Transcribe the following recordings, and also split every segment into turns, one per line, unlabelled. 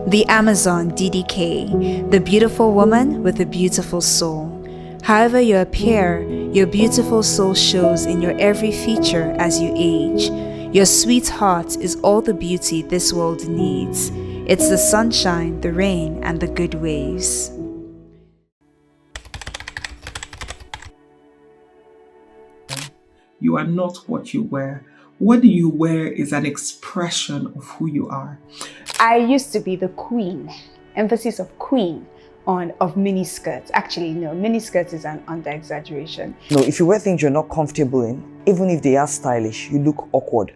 The Amazon DDK, the beautiful woman with a beautiful soul. However you appear, your beautiful soul shows in your every feature as you age. Your sweet heart is all the beauty this world needs. It's the sunshine, the rain, and the good waves.
You are not what you wear. What you wear is an expression of who you are.
I used to be the queen, emphasis of queen of miniskirts. Actually, no, miniskirts is an under-exaggeration.
No, if you wear things you're not comfortable in, even if they are stylish, you look awkward.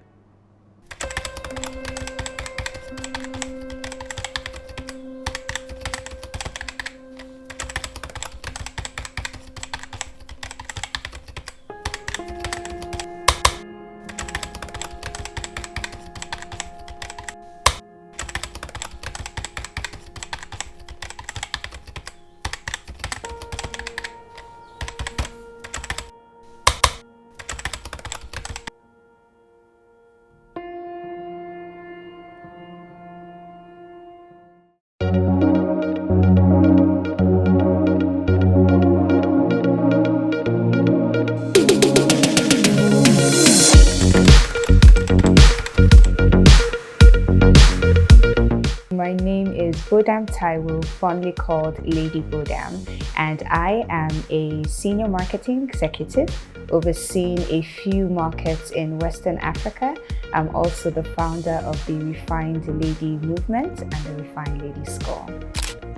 My name is Bodam Taiwo, fondly called Lady Bodam, and I am a senior marketing executive overseeing a few markets in Western Africa. I'm also the founder of the Refined Lady Movement and the Refined Lady School.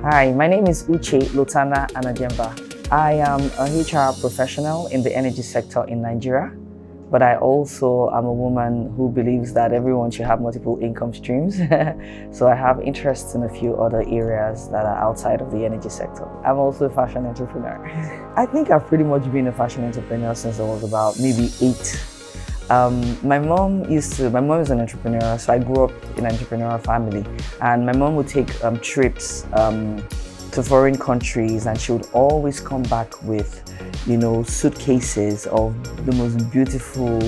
Hi, my name is Uche Lotana Anajemba. I am a HR professional in the energy sector in Nigeria, but I also am a woman who believes that everyone should have multiple income streams. So I have interests in a few other areas that are outside of the energy sector. I'm also a fashion entrepreneur. I think I've pretty much been a fashion entrepreneur since I was about maybe 8. My mom is an entrepreneur, so I grew up in an entrepreneurial family, and my mom would take trips to foreign countries, and she would always come back with, suitcases of the most beautiful,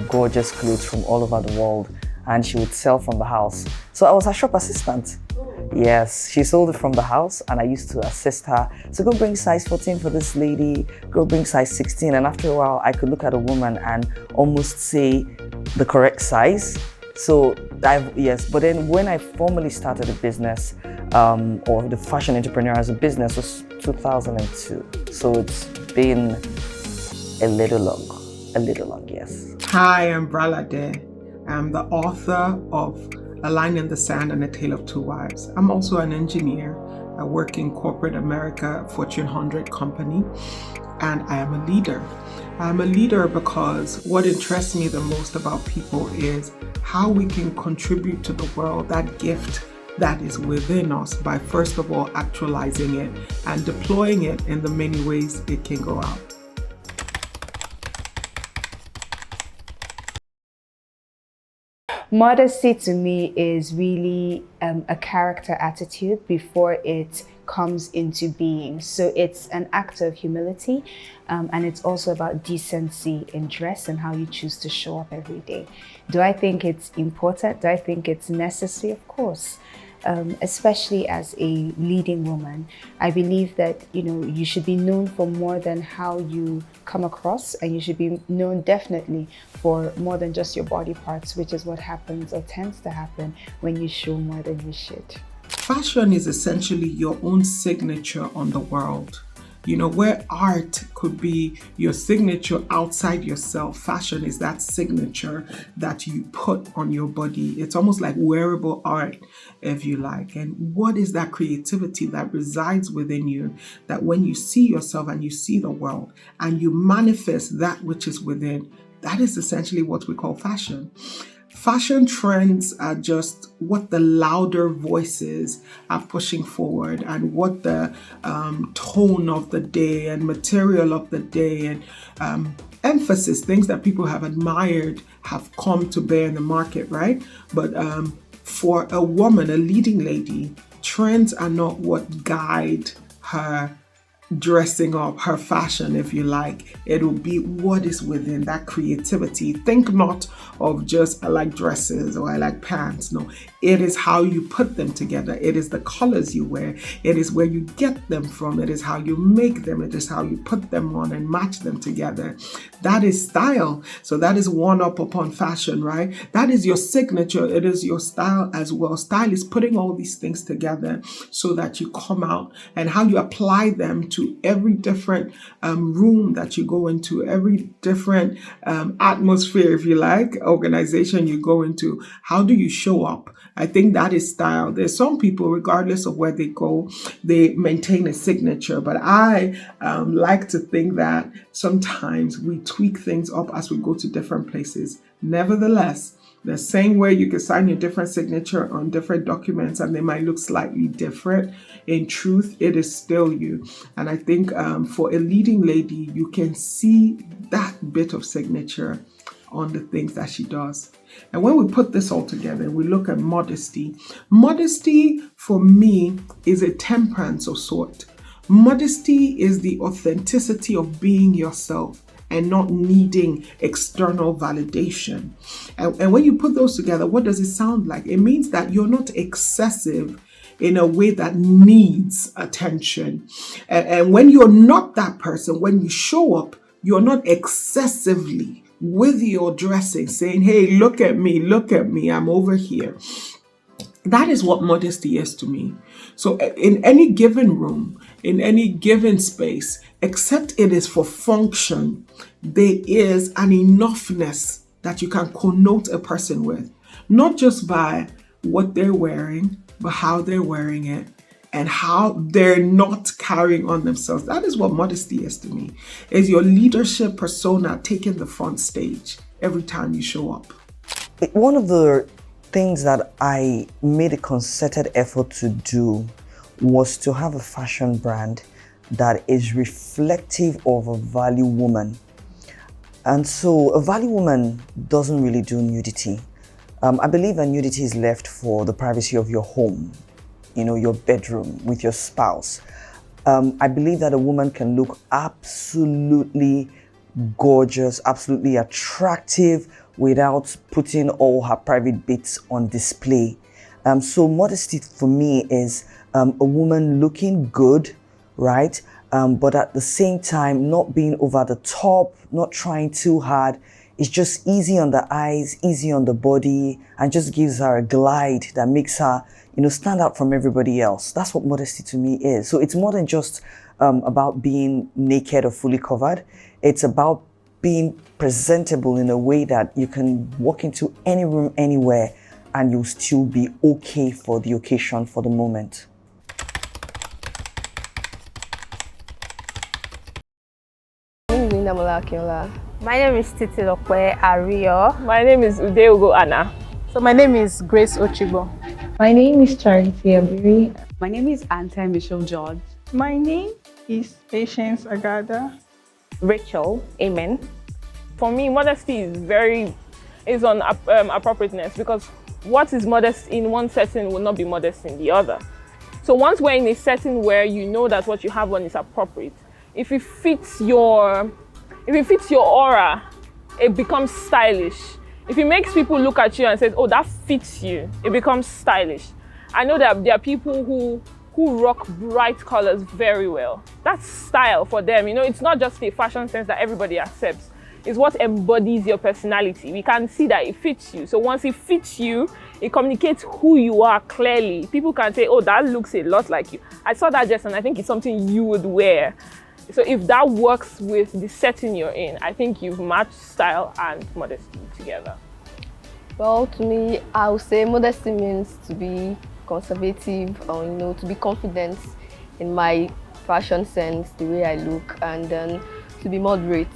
gorgeous clothes from all over the world, and she would sell from the house. So I was her shop assistant. Yes, she sold it from the house, and I used to assist her. So go bring size 14 for this lady, go bring size 16. And after a while, I could look at a woman and almost say the correct size. So yes, but then when I formally started a business, or the fashion entrepreneur as a business, was 2002. So it's been a little long, yes.
Hi, I'm Bralade. I'm the author of A Line in the Sand and A Tale of Two Wives. I'm also an engineer. I work in corporate America, Fortune 100 company, and I am a leader. I'm a leader because what interests me the most about people is how we can contribute to the world, that gift that is within us, by first of all actualizing it and deploying it in the many ways it can go out.
Modesty to me is really a character attitude before it comes into being. So it's an act of humility, and it's also about decency in dress and how you choose to show up every day. Do I think it's important? Do I think it's necessary? Of course. Especially as a leading woman, I believe that you should be known for more than how you come across, and you should be known definitely for more than just your body parts, which is what happens or tends to happen when you show more than you should.
Fashion is essentially your own signature on the world. Where art could be your signature outside yourself, fashion is that signature that you put on your body. It's almost like wearable art, if you like. And what is that creativity that resides within you, that when you see yourself and you see the world and you manifest that which is within, that is essentially what we call fashion. Fashion trends are just what the louder voices are pushing forward, and what the tone of the day and material of the day and emphasis, things that people have admired, have come to bear in the market, right? But for a woman, a leading lady, trends are not what guide her dressing up, her fashion, if you like. It'll be what is within that creativity. Think not of just I like dresses or I like pants. No, it is how you put them together. It is the colors you wear. It is where you get them from. It is how you make them. It is how you put them on and match them together. That is style. So that is one up upon fashion, right? That is your signature. It is your style as well. Style is putting all these things together so that you come out, and how you apply them to every different room that you go into, every different atmosphere, if you like, organization you go into. How do you show up? I think that is style. There's some people, regardless of where they go, they maintain a signature. But I like to think that sometimes we tweak things up as we go to different places. Nevertheless, the same way you can sign your different signature on different documents and they might look slightly different, in truth, it is still you. And I think for a leading lady, you can see that bit of signature on the things that she does. And when we put this all together, we look at modesty. Modesty, for me, is a temperance of sort. Modesty is the authenticity of being yourself and not needing external validation. And when you put those together, what does it sound like? It means that you're not excessive in a way that needs attention. And when you're not that person, when you show up, you're not excessively with your dressing saying, hey, look at me, I'm over here. That is what modesty is to me. So in any given room, in any given space, except it is for function, there is an enoughness that you can connote a person with, not just by what they're wearing, but how they're wearing it and how they're not carrying on themselves. That is what modesty is to me, is your leadership persona taking the front stage every time you show up.
One of the things that I made a concerted effort to do was to have a fashion brand that is reflective of a value woman. And so a value woman doesn't really do nudity. I believe that nudity is left for the privacy of your home, your bedroom with your spouse. I believe that a woman can look absolutely gorgeous, absolutely attractive without putting all her private bits on display. So modesty for me is a woman looking good, right? But at the same time, not being over the top, not trying too hard. It's just easy on the eyes, easy on the body, and just gives her a glide that makes her, stand out from everybody else. That's what modesty to me is. So it's more than just about being naked or fully covered. It's about being presentable in a way that you can walk into any room, anywhere, and you'll still be okay for the occasion, for the moment.
My name is Titi Lokwe Ario.
My name is Udeugo Anna.
So my name is Grace Ochibo.
My name is Charity Abiri.
My name is Anta Michelle George.
My name is Patience Agada.
Rachel, amen. For me, modesty is on appropriateness, because what is modest in one setting will not be modest in the other. So once we're in a setting where you know that what you have on is appropriate, if it fits your aura, it becomes stylish. If it makes people look at you and say, oh, that fits you, it becomes stylish. I know that there are people who rock bright colors very well. That's style for them. It's not just a fashion sense that everybody accepts. It's what embodies your personality. We can see that it fits you. So once it fits you, it communicates who you are clearly. People can say, oh, that looks a lot like you. I saw that dress and I think it's something you would wear. So if that works with the setting you're in, I think you've matched style and modesty together.
Well, to me, I would say modesty means to be conservative, or to be confident in my fashion sense, the way I look, and then to be moderate.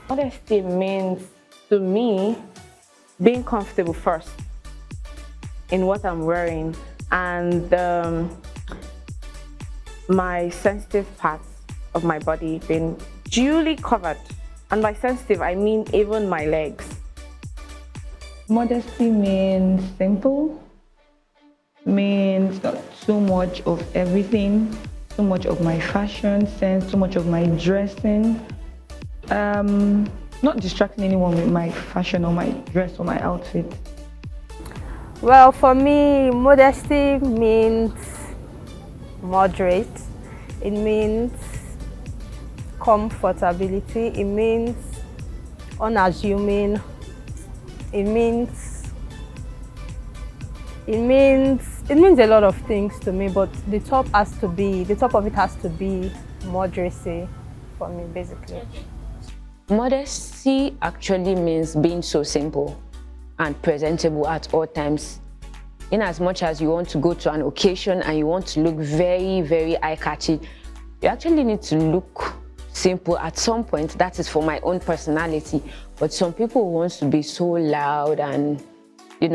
Modesty means, to me, being comfortable first in what I'm wearing, and my sensitive parts of my body being duly covered. And by sensitive, I mean even my legs.
Modesty means simple, means not too much of everything, so much of my fashion sense, so much of my dressing. Not distracting anyone with my fashion or my dress or my outfit.
Well, for me, modesty means moderate. It means comfortability. It means unassuming. It means a lot of things to me, but the top of it has to be moderacy for me, basically.
Modesty actually means being so simple and presentable at all times. In as much as you want to go to an occasion and you want to look very, very eye-catching, you actually need to look simple at some point. That is for my own personality. But some people want to be so loud and, they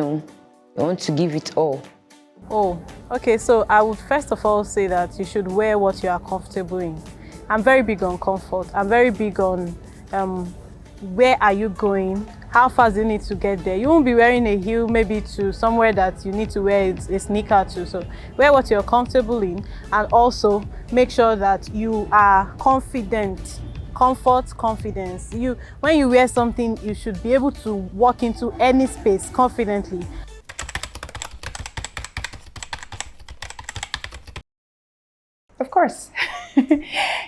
want to give it all.
Oh, okay, so I would first of all say that you should wear what you are comfortable in. I'm very big on comfort. I'm very big on where are you going? How fast do you need to get there? You won't be wearing a heel maybe to somewhere that you need to wear a sneaker to. So wear what you're comfortable in, and also make sure that you are confident. Comfort, confidence. When you wear something, you should be able to walk into any space confidently.
Of course.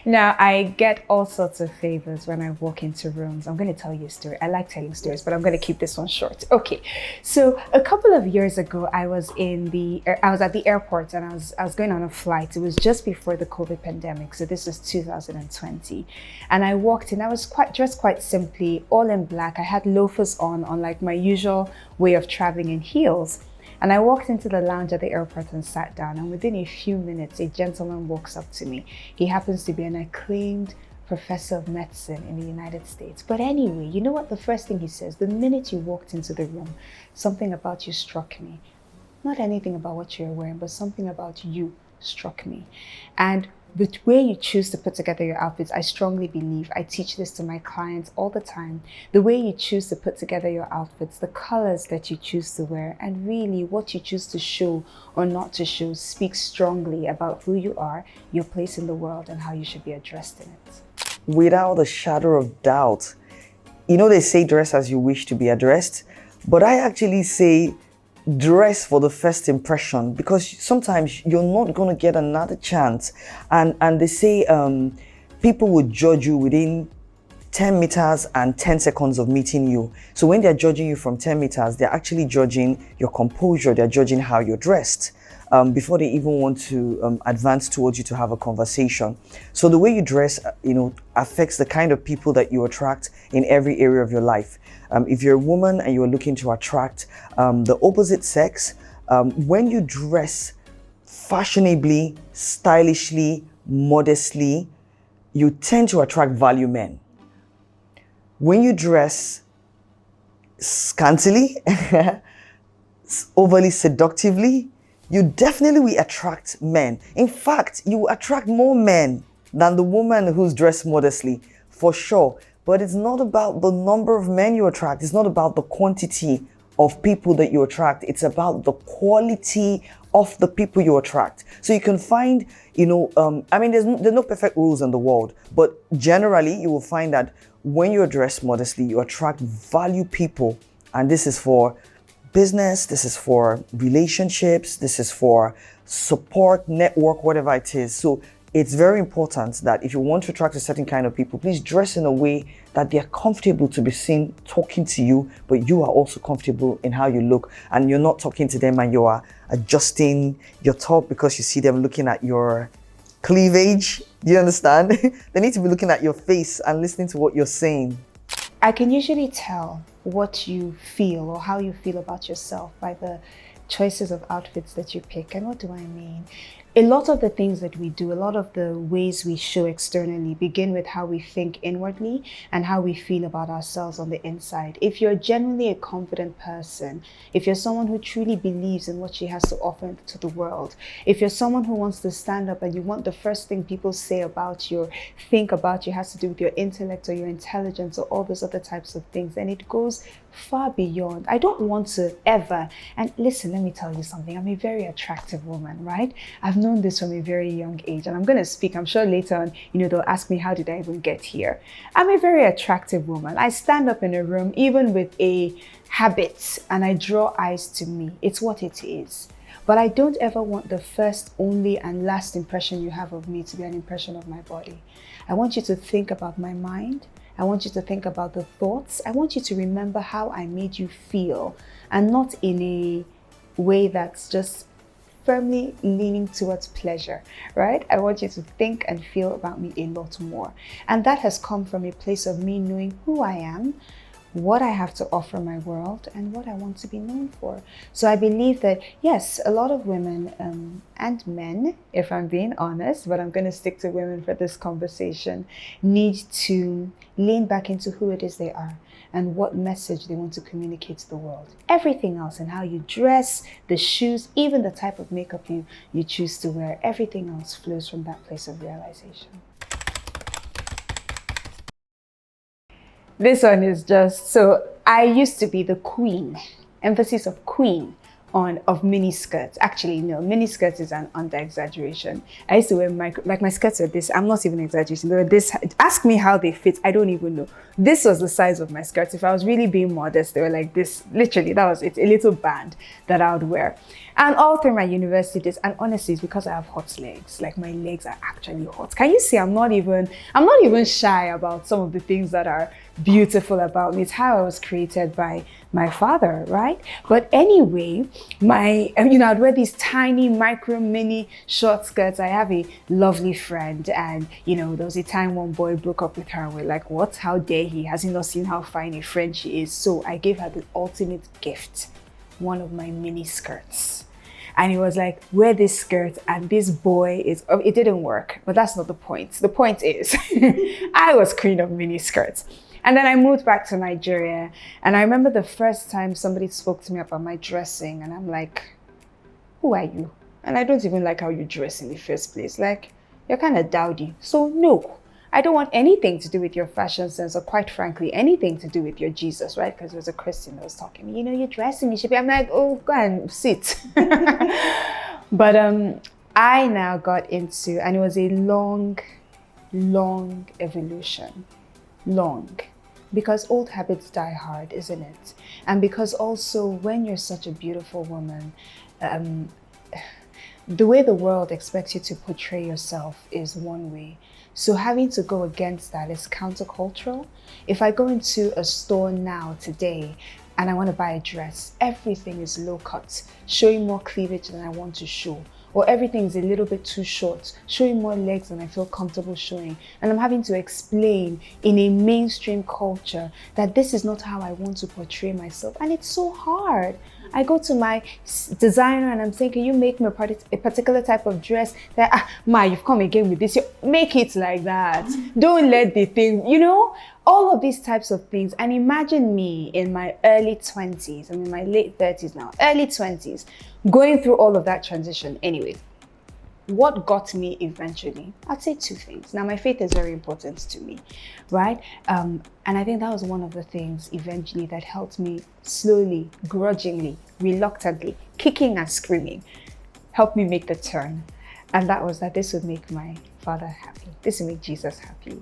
Now, I get all sorts of favors when I walk into rooms. I'm going to tell you a story. I like telling stories, but I'm going to keep this one short. Okay, so a couple of years ago, I was at the airport and I was going on a flight. It was just before the COVID pandemic, so this was 2020. And I walked in. I was dressed quite simply, all in black. I had loafers on like my usual way of traveling, in heels. And I walked into the lounge at the airport and sat down, and within a few minutes, a gentleman walks up to me. He happens to be an acclaimed professor of medicine in the United States. But anyway, you know what the first thing he says? The minute you walked into the room, something about you struck me. Not anything about what you're wearing, but something about you struck me. And the way you choose to put together your outfits, I strongly believe, I teach this to my clients all the time, the way you choose to put together your outfits, the colors that you choose to wear, and really what you choose to show or not to show speaks strongly about who you are, your place in the world, and how you should be addressed in it.
Without a shadow of doubt. They say dress as you wish to be addressed, but I actually say dress for the first impression, because sometimes you're not going to get another chance, and they say people would judge you within 10 meters and 10 seconds of meeting you. So when they're judging you from 10 meters, they're actually judging your composure, they're judging how you're dressed before they even want to advance towards you to have a conversation. So the way you dress affects the kind of people that you attract in every area of your life. If you're a woman and you're looking to attract the opposite sex, when you dress fashionably, stylishly, modestly, you tend to attract value men. When you dress scantily, overly seductively, you definitely will attract men. In fact, you will attract more men than the woman who's dressed modestly, for sure. But it's not about the number of men you attract. It's not about the quantity of people that you attract. It's about the quality of the people you attract. So you can find, there's no perfect rules in the world, but generally you will find that when you dress modestly, you attract value people. And this is for business, this is for relationships, this is for support, network, whatever it is. So it's very important that if you want to attract a certain kind of people, please dress in a way that they're comfortable to be seen talking to you, but you are also comfortable in how you look, and you're not talking to them and you are adjusting your top because you see them looking at your cleavage. Do you understand? They need to be looking at your face and listening to what you're saying.
I can usually tell what you feel or how you feel about yourself by the choices of outfits that you pick. And what do I mean? A lot of the things that we do, a lot of the ways we show externally begin with how we think inwardly and how we feel about ourselves on the inside. If you're genuinely a confident person, if you're someone who truly believes in what she has to offer to the world, if you're someone who wants to stand up and you want the first thing people say about you, think about you has to do with your intellect or your intelligence or all those other types of things, then it goes far beyond. I don't want to ever, and listen, let me tell you something, I'm a very attractive woman, right? I've known this from a very young age, and I'm going to speak. I'm sure later on, they'll ask me, how did I even get here? I'm a very attractive woman. I stand up in a room, even with a habit, and I draw eyes to me. It's what it is. But I don't ever want the first, only, and last impression you have of me to be an impression of my body. I want you to think about my mind. I want you to think about the thoughts. I want you to remember how I made you feel, and not in a way that's just firmly leaning towards pleasure, right? I want you to think and feel about me a lot more. And that has come from a place of me knowing who I am, what I have to offer my world, and what I want to be known for. So I believe that, yes, a lot of women and men, if I'm being honest, but I'm going to stick to women for this conversation, need to lean back into who it is they are and what message they want to communicate to the world. Everything else, and how you dress, the shoes, even the type of makeup you choose to wear, everything else flows from that place of realization. This one is just, so I used to be the queen, emphasis of queen, of mini skirts. Actually, no, mini skirts is an under-exaggeration. I used to wear my skirts were this, I'm not even exaggerating, they were this, ask me how they fit, I don't even know. This was the size of my skirts. If I was really being modest, they were like this, literally, that was it, a little band that I would wear. And all through my university days, and honestly, it's because I have hot legs. Like, my legs are actually hot. Can you see I'm not even shy about some of the things that are beautiful about me. It's how I was created by my father, right? But anyway, I'd wear these tiny micro mini short skirts. I have a lovely friend, and there was a time one boy broke up with her, and we're like, what? How dare he? Has he not seen how fine a friend she is? So I gave her the ultimate gift, one of my mini skirts. And he was like, wear this skirt, and this boy is, it didn't work, but that's not the point. The point is, I was queen of mini skirts. And then I moved back to Nigeria, and I remember the first time somebody spoke to me about my dressing, and I'm like, who are you? And I don't even like how you dress in the first place. Like, you're kind of dowdy. So no, I don't want anything to do with your fashion sense, or quite frankly, anything to do with your Jesus, right? Because there was a Christian that was talking to me, you're dressing, you should be. I'm like, oh, go and sit. But I now got into, and it was a long evolution. Long. Because old habits die hard, isn't it? And because also, when you're such a beautiful woman, the way the world expects you to portray yourself is one way. So having to go against that is countercultural. If I go into a store now, today, and I want to buy a dress, everything is low cut, showing more cleavage than I want to show. Or everything is a little bit too short, showing more legs than I feel comfortable showing. And I'm having to explain in a mainstream culture that this is not how I want to portray myself. And it's so hard. I go to my designer and I'm saying, can you make me a particular type of dress that, Ma, you've come again with this. Make it like that. Don't let the thing, all of these types of things. And imagine me in my early 20s, I'm in my late 30s now, early 20s, going through all of that transition. Anyway, what got me eventually? I'd say two things. Now, my faith is very important to me, right? And I think that was one of the things eventually that helped me slowly, grudgingly, reluctantly, kicking and screaming, helped me make the turn. And that was that this would make my Father happy. This would make Jesus happy.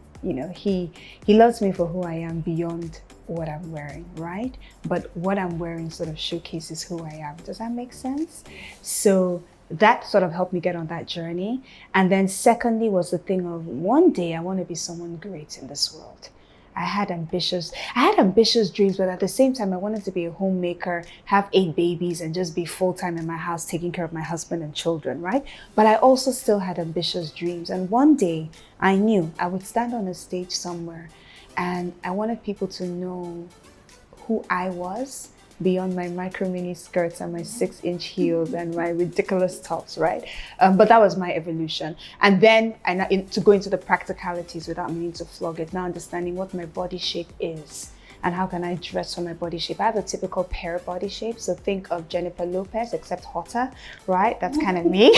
He loves me for who I am beyond what I'm wearing, right? But what I'm wearing sort of showcases who I am. Does that make sense? So that sort of helped me get on that journey. And then secondly was the thing of, one day I want to be someone great in this world. I had ambitious dreams, but at the same time, I wanted to be a homemaker, have 8 babies, and just be full-time in my house, taking care of my husband and children, right? But I also still had ambitious dreams. And one day I knew I would stand on a stage somewhere, and I wanted people to know who I was beyond my micro mini skirts and my 6-inch heels and my ridiculous tops, right? But that was my evolution. And then to go into the practicalities without meaning to flog it, now understanding what my body shape is and how can I dress for my body shape. I have a typical pear body shape, so think of Jennifer Lopez, except hotter, right? That's kind of me.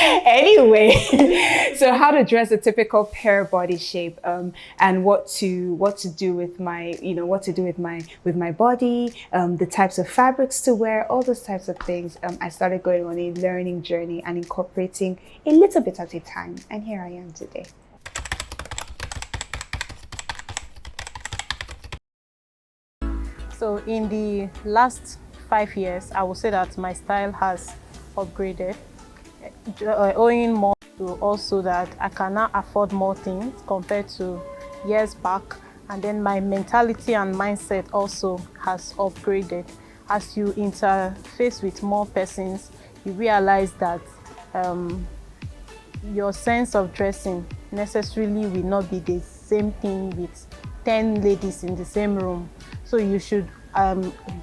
Anyway, so how to dress a typical pear body shape, and what to do with my, with my body, the types of fabrics to wear, all those types of things. I started going on a learning journey and incorporating a little bit at a time, and here I am today.
So in the last 5 years, I would say that my style has upgraded, owing more to also that I can now afford more things compared to years back, and then my mentality and mindset also has upgraded. As you interface with more persons, you realize that your sense of dressing necessarily will not be the same thing with 10 ladies in the same room. So you should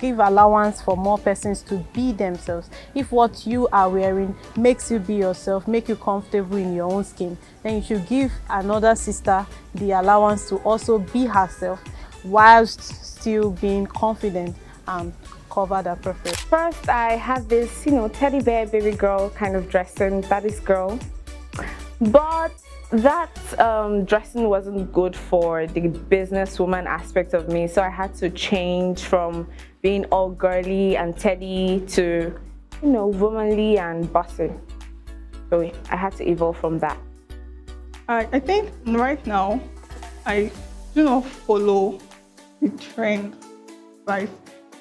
give allowance for more persons to be themselves. If what you are wearing makes you be yourself, make you comfortable in your own skin, then you should give another sister the allowance to also be herself whilst still being confident and covered appropriately.
First, I had this, teddy bear baby girl kind of dressing, daddy's girl. But that dressing wasn't good for the businesswoman aspect of me, so I had to change from being all girly and teddy to, womanly and bossy. So I had to evolve from that.
I think right now, I do not follow the trend, right?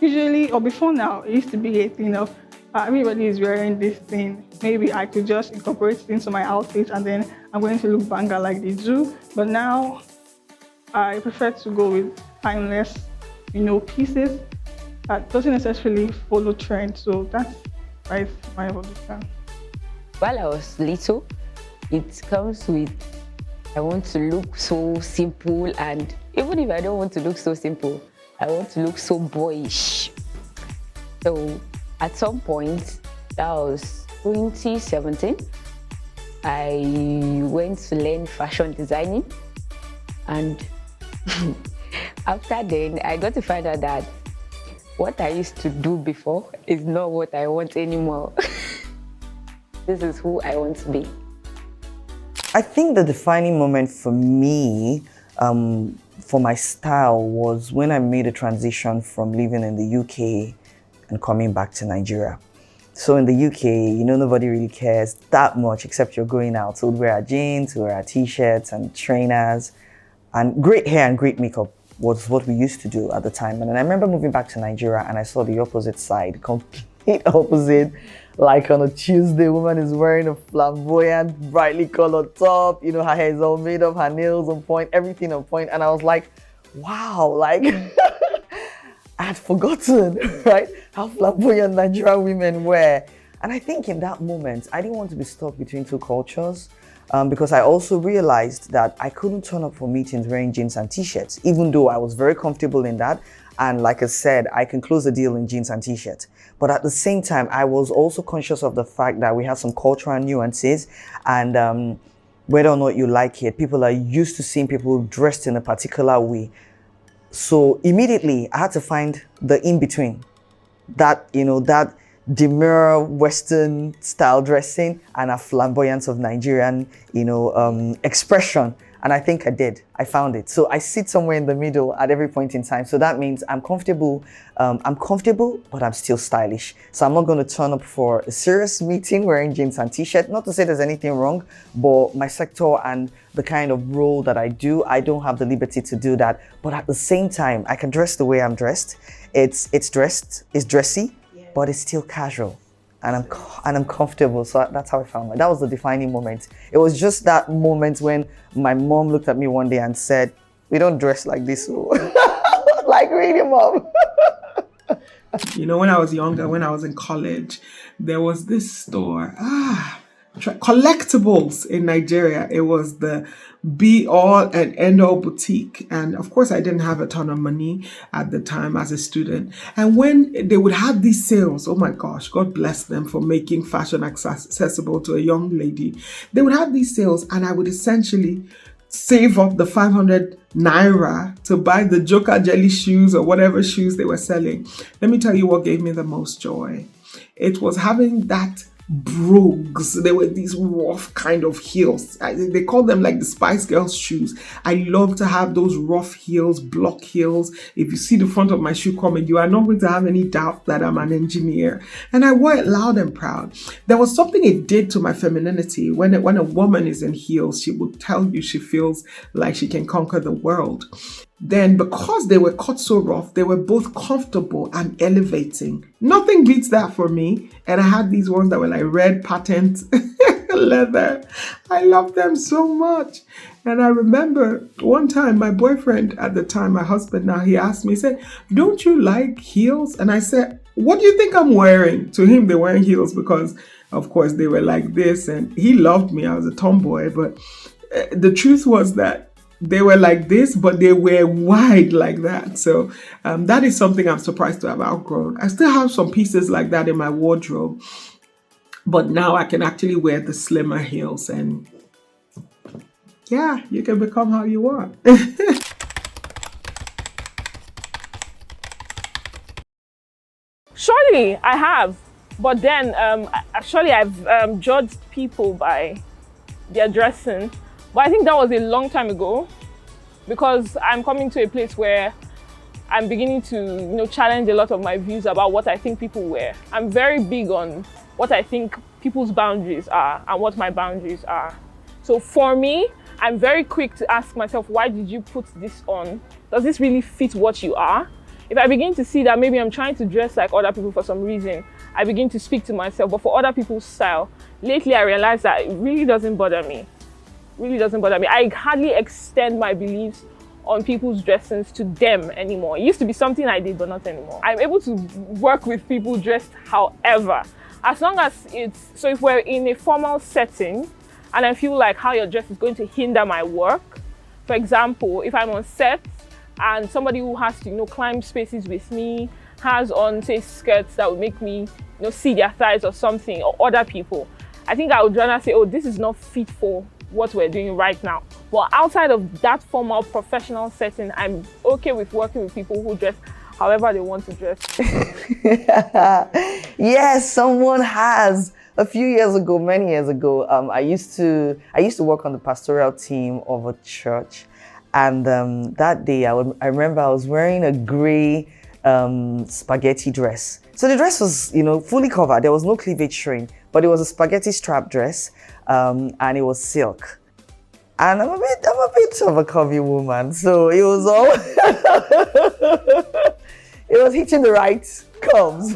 Usually, or before now, it used to be a thing of everybody is wearing this thing. Maybe I could just incorporate it into my outfit and then I'm going to look banger like they do. But now I prefer to go with timeless, pieces that doesn't necessarily follow trend. So that's my evolution.
While I was little, it comes with, I want to look so simple, and even if I don't want to look so simple, I want to look so boyish. So at some point, that was 2017, I went to learn fashion designing, and after then, I got to find out that what I used to do before is not what I want anymore. This is who I want to be.
I think the defining moment for me, for my style, was when I made a transition from living in the UK and coming back to Nigeria. So in the UK, nobody really cares that much except you're going out. So we'd wear our jeans, we'd wear our t-shirts and trainers, and great hair and great makeup was what we used to do at the time. And then I remember moving back to Nigeria and I saw the opposite side, complete opposite. Like on a Tuesday, woman is wearing a flamboyant, brightly colored top, her hair is all made up, her nails on point, everything on point. And I was like, wow, like I had forgotten, right, how flamboyant Nigerian women were. And I think in that moment, I didn't want to be stuck between two cultures, because I also realized that I couldn't turn up for meetings wearing jeans and t-shirts, even though I was very comfortable in that. And like I said, I can close a deal in jeans and t-shirts. But at the same time, I was also conscious of the fact that we have some cultural nuances, and whether or not you like it, people are used to seeing people dressed in a particular way. So immediately I had to find the in-between, that demure Western style dressing and a flamboyance of Nigerian, expression. And I think I did. I found it. So I sit somewhere in the middle at every point in time. So that means I'm comfortable, but I'm still stylish. So I'm not going to turn up for a serious meeting wearing jeans and t-shirt. Not to say there's anything wrong, but my sector and the kind of role that I do, I don't have the liberty to do that. But at the same time, I can dress the way I'm dressed. It's dressy, but it's still casual. And I'm comfortable, so that's how I found it. That was the defining moment. It was just that moment when my mom looked at me one day and said, "We don't dress like this." So. Like, really, Mom?
When I was younger, when I was in college, there was this store, collectibles in Nigeria. It was the be all and end all boutique. And of course, I didn't have a ton of money at the time as a student. And when they would have these sales, oh my gosh, God bless them for making fashion accessible to a young lady. They would have these sales and I would essentially save up the 500 naira to buy the Joker jelly shoes or whatever shoes they were selling. Let me tell you what gave me the most joy. It was having that brogues. They were these rough kind of heels. They call them like the Spice Girls shoes. I love to have those rough heels, block heels. If you see the front of my shoe coming, you are not going to have any doubt that I'm an engineer. And I wore it loud and proud. There was something it did to my femininity. When a woman is in heels, she will tell you she feels like she can conquer the world. Then, because they were cut so rough, they were both comfortable and elevating. Nothing beats that for me. And I had these ones that were like red patent leather. I loved them so much. And I remember one time my boyfriend at the time, my husband now, he asked me, he said, "Don't you like heels?" And I said, "What do you think I'm wearing?" To him, they weren't heels because, of course, they were like this. And he loved me. I was a tomboy. But the truth was that they were like this, but they were wide like that. So that is something I'm surprised to have outgrown. I still have some pieces like that in my wardrobe, but now I can actually wear the slimmer heels, and yeah, you can become how you want.
Surely I have, but then actually I've judged people by their dressing. But I think that was a long time ago, because I'm coming to a place where I'm beginning to, challenge a lot of my views about what I think people wear. I'm very big on what I think people's boundaries are and what my boundaries are. So for me, I'm very quick to ask myself, why did you put this on? Does this really fit what you are? If I begin to see that maybe I'm trying to dress like other people for some reason, I begin to speak to myself. But for other people's style, lately I realized that it really doesn't bother me. Really doesn't bother me. I hardly extend my beliefs on people's dressings to them anymore. It used to be something I did, but not anymore. I'm able to work with people dressed however, as long as so if we're in a formal setting and I feel like how your dress is going to hinder my work. For example, if I'm on set and somebody who has to, climb spaces with me has on, say, skirts that would make me, see their thighs or something, or other people, I think I would rather say, oh, this is not fit for what we're doing right now. But outside of that formal professional setting, I'm okay with working with people who dress however they want to dress.
Yes, someone has. A few years ago, many years ago, I used to work on the pastoral team of a church, and that day I remember I was wearing a gray spaghetti dress. So the dress was, fully covered. There was no cleavage showing, but it was a spaghetti strap dress, and it was silk. And I'm a bit of a curvy woman, so it was all it was hitting the right curves.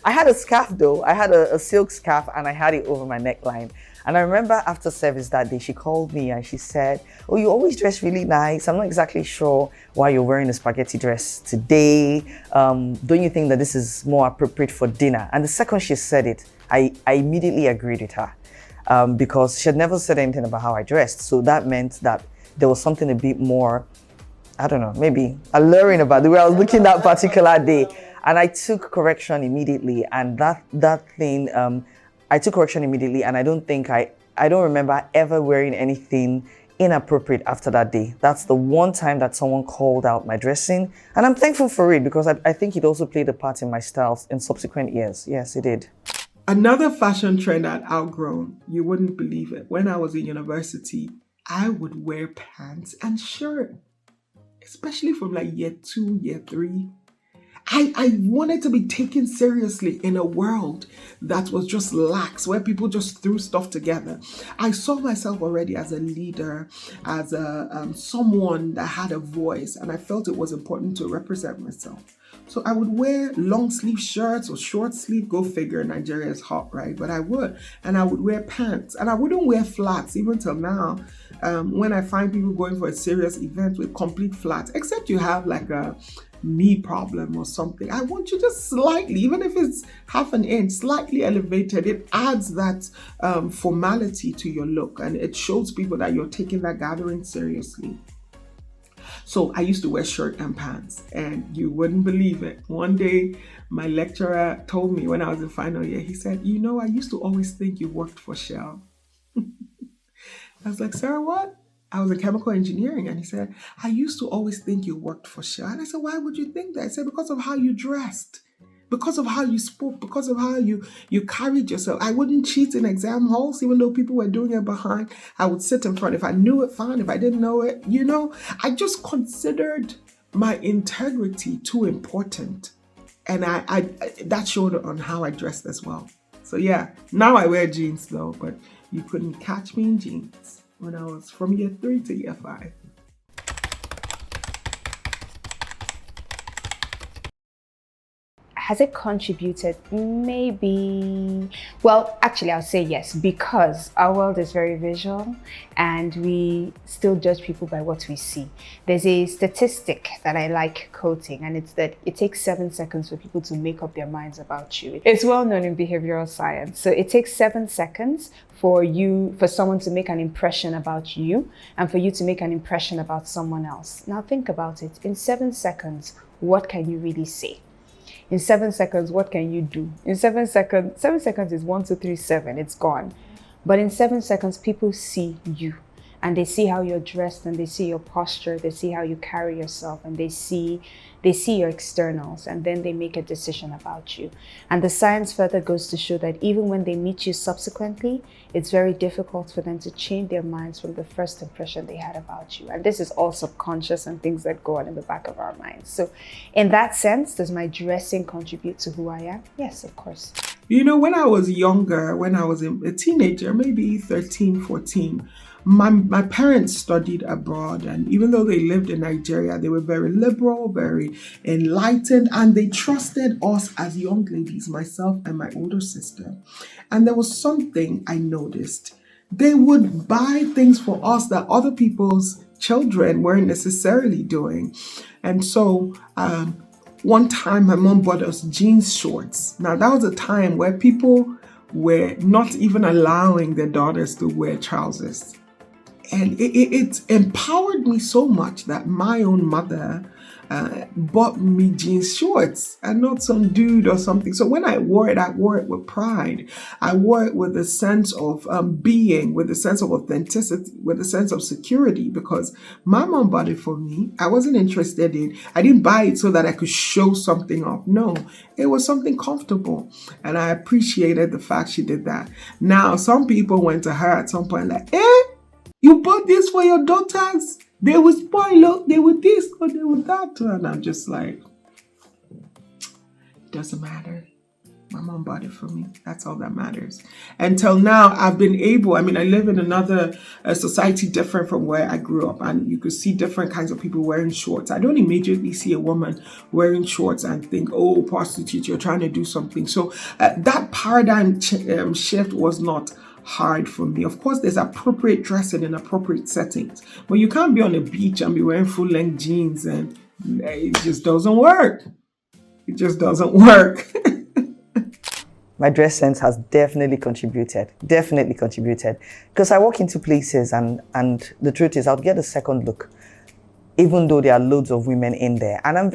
I had a scarf though. I had a silk scarf and I had it over my neckline. And I remember after service that day, she called me and she said, "Oh, you always dress really nice. I'm not exactly sure why you're wearing a spaghetti dress today. Don't you think that this is more appropriate for dinner?" And the second she said it, I immediately agreed with her, because she had never said anything about how I dressed. So that meant that there was something a bit more, I don't know, maybe alluring about the way I was looking that particular day. And I took correction immediately, and I took correction immediately, and I don't remember ever wearing anything inappropriate after that day. That's the one time that someone called out my dressing, and I'm thankful for it, because I think it also played a part in my styles in subsequent years. Yes, it did.
Another fashion trend I'd outgrown, you wouldn't believe it. When I was in university, I would wear pants and shirt, especially from like year 2, year 3. I wanted to be taken seriously in a world that was just lax, where people just threw stuff together. I saw myself already as a leader, as someone that had a voice, and I felt it was important to represent myself. So I would wear long sleeve shirts or short sleeve, go figure, Nigeria is hot, right? But I would. And I would wear pants, and I wouldn't wear flats even till now. When I find people going for a serious event with complete flats, except you have like a knee problem or something, I want you just slightly, even if it's half an inch, slightly elevated. It adds that formality to your look, and it shows people that you're taking that gathering seriously. So I used to wear shirt and pants, and you wouldn't believe it. One day, my lecturer told me when I was in final year, he said, "I used to always think you worked for Shell." I was like, "Sir, what?" I was in chemical engineering, and he said, "I used to always think you worked for Shell." And I said, "Why would you think that?" I said, "Because of how you dressed." because of how you spoke, because of how you carried yourself. I wouldn't cheat in exam halls, even though people were doing it behind. I would sit in front. If I knew it, fine. If I didn't know it, I just considered my integrity too important. And I that showed on how I dressed as well. So yeah, now I wear jeans though, but you couldn't catch me in jeans when I was from year 3 to year 5.
Has it contributed? Maybe. Well, actually, I'll say yes, because our world is very visual and we still judge people by what we see. There's a statistic that I like quoting, and it's that it takes 7 seconds for people to make up their minds about you. It's well known in behavioral science. So it takes 7 seconds for someone to make an impression about you and for you to make an impression about someone else. Now think about it. In 7 seconds, what can you really say? In 7 seconds, what can you do? In 7 seconds is 1, 2, 3, 7, it's gone. But in 7 seconds, people see you and they see how you're dressed and they see your posture, they see how you carry yourself, and they see your externals, and then they make a decision about you. And the science further goes to show that even when they meet you subsequently, it's very difficult for them to change their minds from the first impression they had about you. And this is all subconscious and things that go on in the back of our minds. So in that sense, does my dressing contribute to who I am? Yes, of course.
When I was younger, when I was a teenager, maybe 13, 14, my parents studied abroad, and even though they lived in Nigeria, they were very liberal, very enlightened, and they trusted us as young ladies, myself and my older sister. And there was something I noticed. They would buy things for us that other people's children weren't necessarily doing. And so one time my mom bought us jeans shorts. Now that was a time where people were not even allowing their daughters to wear trousers. And it empowered me so much that my own mother bought me jeans shorts and not some dude or something. So when I wore it with pride. I wore it with a sense of being, with a sense of authenticity, with a sense of security, because my mom bought it for me. I wasn't interested I didn't buy it so that I could show something off. No, it was something comfortable. And I appreciated the fact she did that. Now, some people went to her at some point like, you bought this for your daughters? They will spoil, they will this or they will that. And I'm just like, it doesn't matter. My mom bought it for me. That's all that matters. Until now, I've been able, I live in another society different from where I grew up, and you could see different kinds of people wearing shorts. I don't immediately see a woman wearing shorts and think, oh, prostitute, you're trying to do something. So that paradigm shift was not hard for me. Of course, there's appropriate dressing in appropriate settings, but you can't be on a beach and be wearing full-length jeans, and it just doesn't work. It just doesn't work.
My dress sense has definitely contributed, because I walk into places and the truth is I'll get a second look, even though there are loads of women in there. And I'm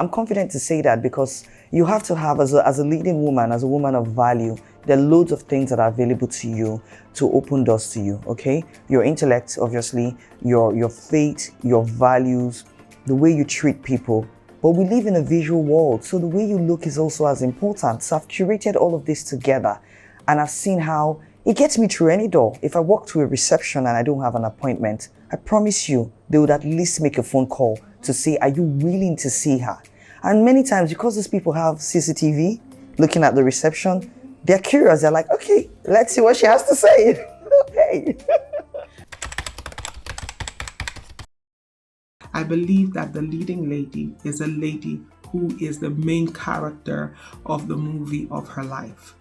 confident to say that, because you have to have, as a leading woman, as a woman of value, there are loads of things that are available to you to open doors to you, okay? Your intellect, obviously, your faith, your values, the way you treat people. But we live in a visual world, so the way you look is also as important. So I've curated all of this together, and I've seen how it gets me through any door. If I walk to a reception and I don't have an appointment, I promise you, they would at least make a phone call to say, are you willing to see her? And many times, because these people have CCTV looking at the reception, they're curious. They're like, okay, let's see what she has to say. Okay.
I believe that the leading lady is a lady who is the main character of the movie of her life.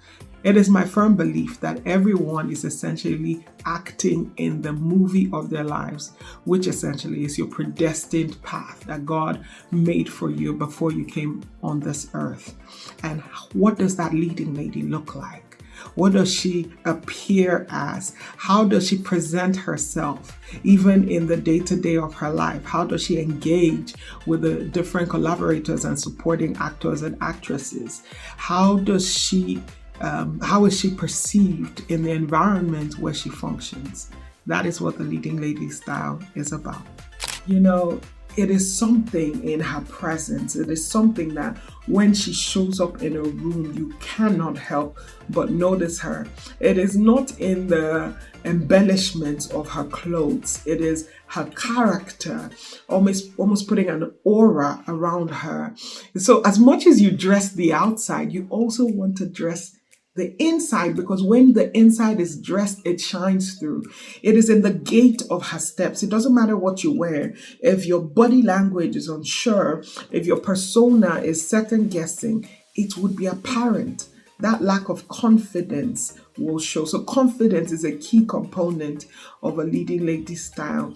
It is my firm belief that everyone is essentially acting in the movie of their lives, which essentially is your predestined path that God made for you before you came on this earth. And what does that leading lady look like? What does she appear as? How does she present herself, even in the day-to-day of her life? How does she engage with the different collaborators and supporting actors and actresses? How is she perceived in the environment where she functions? That is what the leading lady style is about. it is something in her presence. It is something that when she shows up in a room, you cannot help but notice her. It is not in the embellishments of her clothes. It is her character, almost putting an aura around her. So as much as you dress the outside, you also want to dress the inside, because when the inside is dressed, it shines through. It is in the gait of her steps. It doesn't matter what you wear. If your body language is unsure, if your persona is second guessing, it would be apparent. That lack of confidence will show. So confidence is a key component of a leading lady style.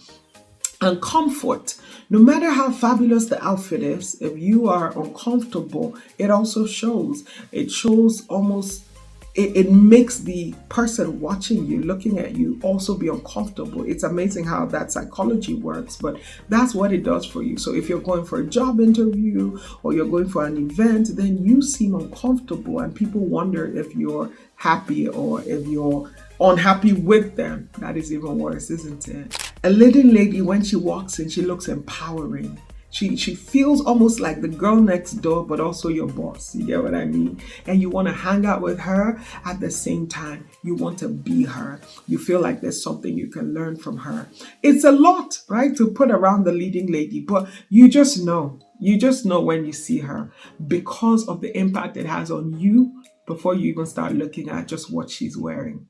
And comfort. No matter how fabulous the outfit is, if you are uncomfortable, it also shows. It shows almost, it makes the person watching you, looking at you, also be uncomfortable. It's amazing how that psychology works, but that's what it does for you. So if you're going for a job interview or you're going for an event, then you seem uncomfortable and people wonder if you're happy or if you're unhappy with them. That is even worse, isn't it? A leading lady, when she walks in, she looks empowering. She feels almost like the girl next door, but also your boss. You get what I mean? And you want to hang out with her. At the same time, you want to be her. You feel like there's something you can learn from her. It's a lot, right, to put around the leading lady, but you just know. You just know when you see her because of the impact it has on you before you even start looking at just what she's wearing.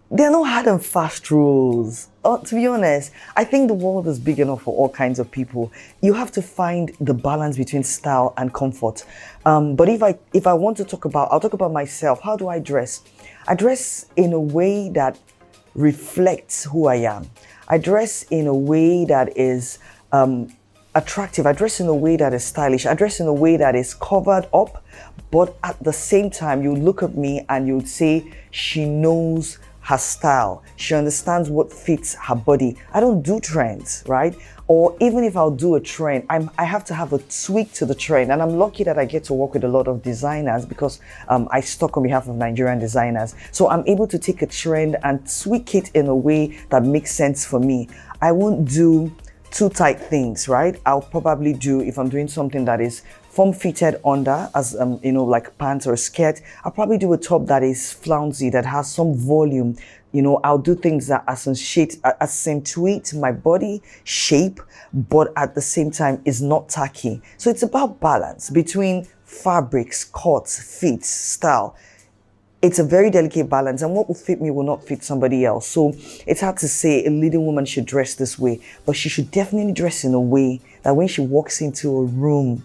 There are no hard and fast rules. To be honest, I think the world is big enough for all kinds of people. You have to find the balance between style and comfort. But if I want to talk about, I'll talk about myself. How do I dress? I dress in a way that reflects who I am. I dress in a way that is attractive. I dress in a way that is stylish. I dress in a way that is covered up, but at the same time, you look at me and you'd say, she knows her style. She understands what fits her body. I don't do trends, right? Or even if I'll do a trend, I have to have a tweak to the trend. And I'm lucky that I get to work with a lot of designers because I stock on behalf of Nigerian designers. So I'm able to take a trend and tweak it in a way that makes sense for me. I won't do too tight things, right? I'll probably do, if I'm doing something that is form-fitted under, as like pants or a skirt, I'll probably do a top that is flouncy, that has some volume. I'll do things that accentuate my body shape, but at the same time is not tacky. So it's about balance between fabrics, cuts, fits, style. It's a very delicate balance, and what will fit me will not fit somebody else. So it's hard to say a leading woman should dress this way, but she should definitely dress in a way that when she walks into a room,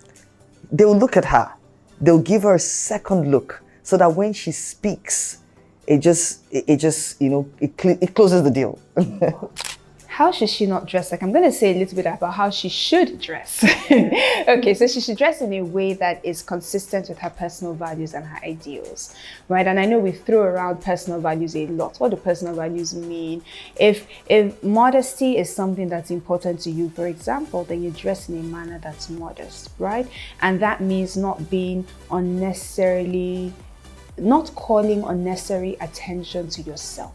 they'll look at her. They'll give her a second look so that when she speaks, it closes the deal.
How should she not dress? Like, I'm going to say a little bit about how she should dress. Okay, so she should dress in a way that is consistent with her personal values and her ideals, right? And I know we throw around personal values a lot. What do personal values mean? If modesty is something that's important to you, for example, then you dress in a manner that's modest, right? And that means not calling unnecessary attention to yourself.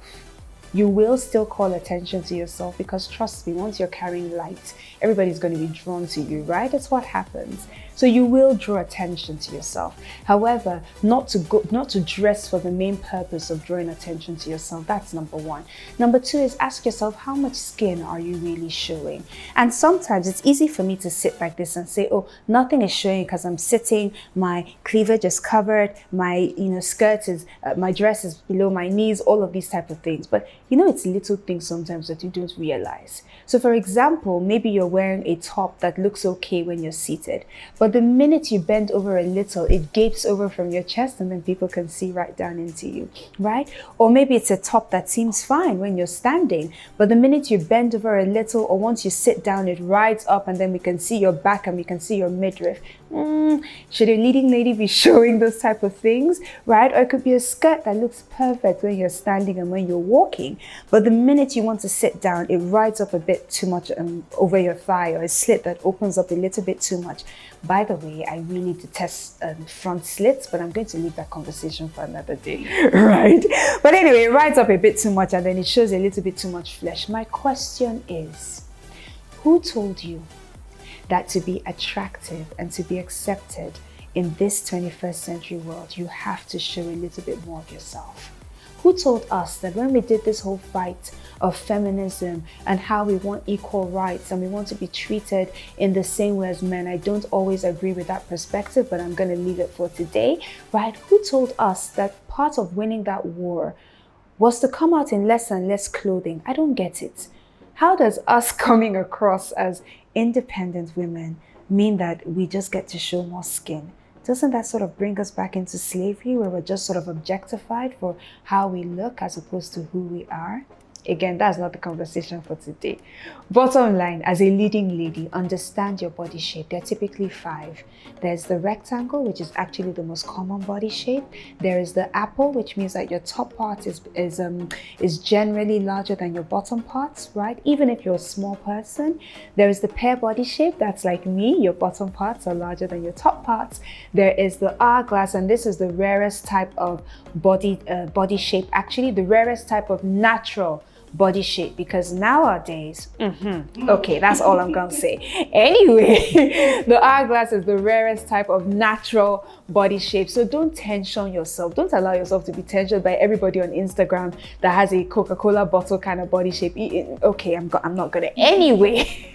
You will still call attention to yourself because, trust me, once you're carrying light, everybody's going to be drawn to you, right? That's what happens. So you will draw attention to yourself. However, not to dress for the main purpose of drawing attention to yourself. That's number one. Number two is ask yourself, how much skin are you really showing? And sometimes it's easy for me to sit like this and say, oh, nothing is showing because I'm sitting, my cleavage is covered, my skirt is, my dress is below my knees, all of these type of things. But it's little things sometimes that you don't realize. So for example, maybe you're wearing a top that looks okay when you're seated, but the minute you bend over a little, it gapes over from your chest and then people can see right down into you, right? Or maybe it's a top that seems fine when you're standing, but the minute you bend over a little or once you sit down, it rides up and then we can see your back and we can see your midriff. Should a leading lady be showing those type of things, right? Or it could be a skirt that looks perfect when you're standing and when you're walking, but the minute you want to sit down, it rides up a bit too much over your thigh, or a slit that opens up a little bit too much. By the way, I really need to test front slits, but I'm going to leave that conversation for another day, right? But anyway, it rides up a bit too much and then it shows a little bit too much flesh. My question is, who told you that to be attractive and to be accepted in this 21st century world, you have to show a little bit more of yourself. Who told us that when we did this whole fight of feminism and how we want equal rights and we want to be treated in the same way as men? I don't always agree with that perspective, but I'm going to leave it for today, right? Who told us that part of winning that war was to come out in less and less clothing? I don't get it. How does us coming across as independent women mean that we just get to show more skin? Doesn't that sort of bring us back into slavery where we're just sort of objectified for how we look as opposed to who we are? Again, that's not the conversation for today. Bottom line, as a leading lady, understand your body shape. There are typically 5. There's the rectangle, which is actually the most common body shape. There is the apple, which means that your top part is generally larger than your bottom parts, right? Even if you're a small person. There is the pear body shape. That's like me. Your bottom parts are larger than your top parts. There is the hourglass, and this is the rarest type of body shape. Actually, the rarest type of natural body shape, because nowadays, okay, that's all I'm gonna say. Anyway, the hourglass is the rarest type of natural body shape. So don't tension yourself. Don't allow yourself to be tensioned by everybody on Instagram that has a Coca-Cola bottle kind of body shape. Okay, I'm not gonna. Anyway,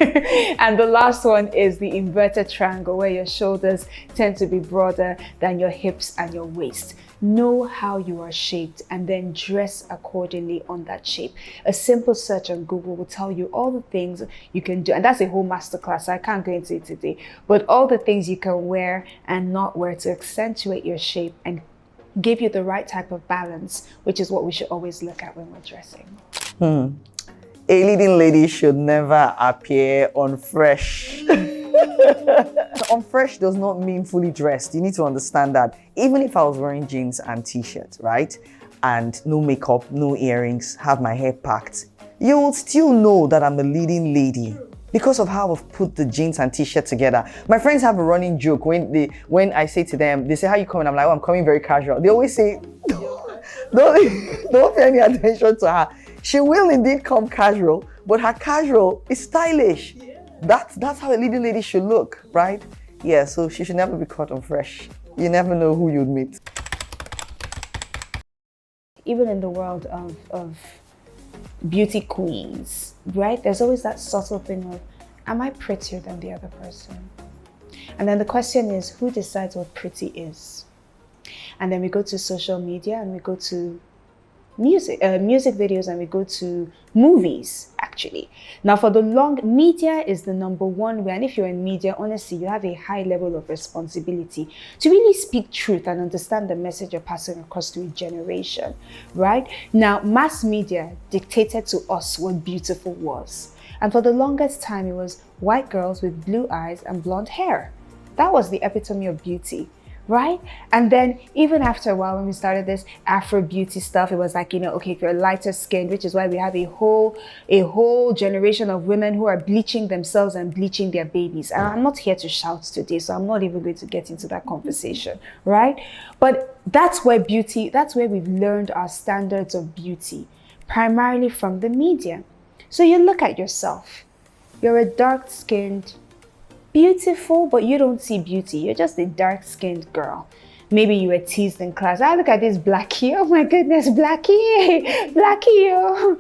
and the last one is the inverted triangle, where your shoulders tend to be broader than your hips and your waist. Know how you are shaped and then dress accordingly on that shape. A simple search on Google will tell you all the things you can do, and that's a whole masterclass, so I can't go into it today, but all the things you can wear and not wear to accentuate your shape and give you the right type of balance, which is what we should always look at when we're dressing.
A leading lady should never appear unfresh. Unfresh does not mean fully dressed. You need to understand that. Even if I was wearing jeans and t-shirt, right? And no makeup, no earrings, have my hair packed, you will still know that I'm a leading lady because of how I've put the jeans and t-shirt together. My friends have a running joke when I say to them, they say, how you coming? I'm like, oh, I'm coming very casual. They always say, don't pay any attention to her. She will indeed come casual, but her casual is stylish. That's how a leading lady should look, right? Yeah, so she should never be caught unfresh. You never know who you'd meet.
Even in the world of beauty queens, right? There's always that subtle thing of, am I prettier than the other person? And then the question is, who decides what pretty is? And then we go to social media and we go to music videos and we go to movies, actually. Now, for the long, media is the number one way, and if you're in media, honestly, you have a high level of responsibility to really speak truth and understand the message you're passing across to a generation, right? Now, mass media dictated to us what beautiful was. And for the longest time, it was white girls with blue eyes and blonde hair. That was the epitome of beauty. Right? And then even after a while, when we started this Afro beauty stuff, it was like, okay, if you're lighter skinned, which is why we have a whole generation of women who are bleaching themselves and bleaching their babies. And I'm not here to shout today, so I'm not even going to get into that conversation, right? But that's where we've learned our standards of beauty, primarily from the media. So you look at yourself, you're a dark-skinned, beautiful, but you don't see beauty. You're just a dark-skinned girl. Maybe you were teased in class. Look at this blackie. Oh my goodness, blackie, blackie. Oh.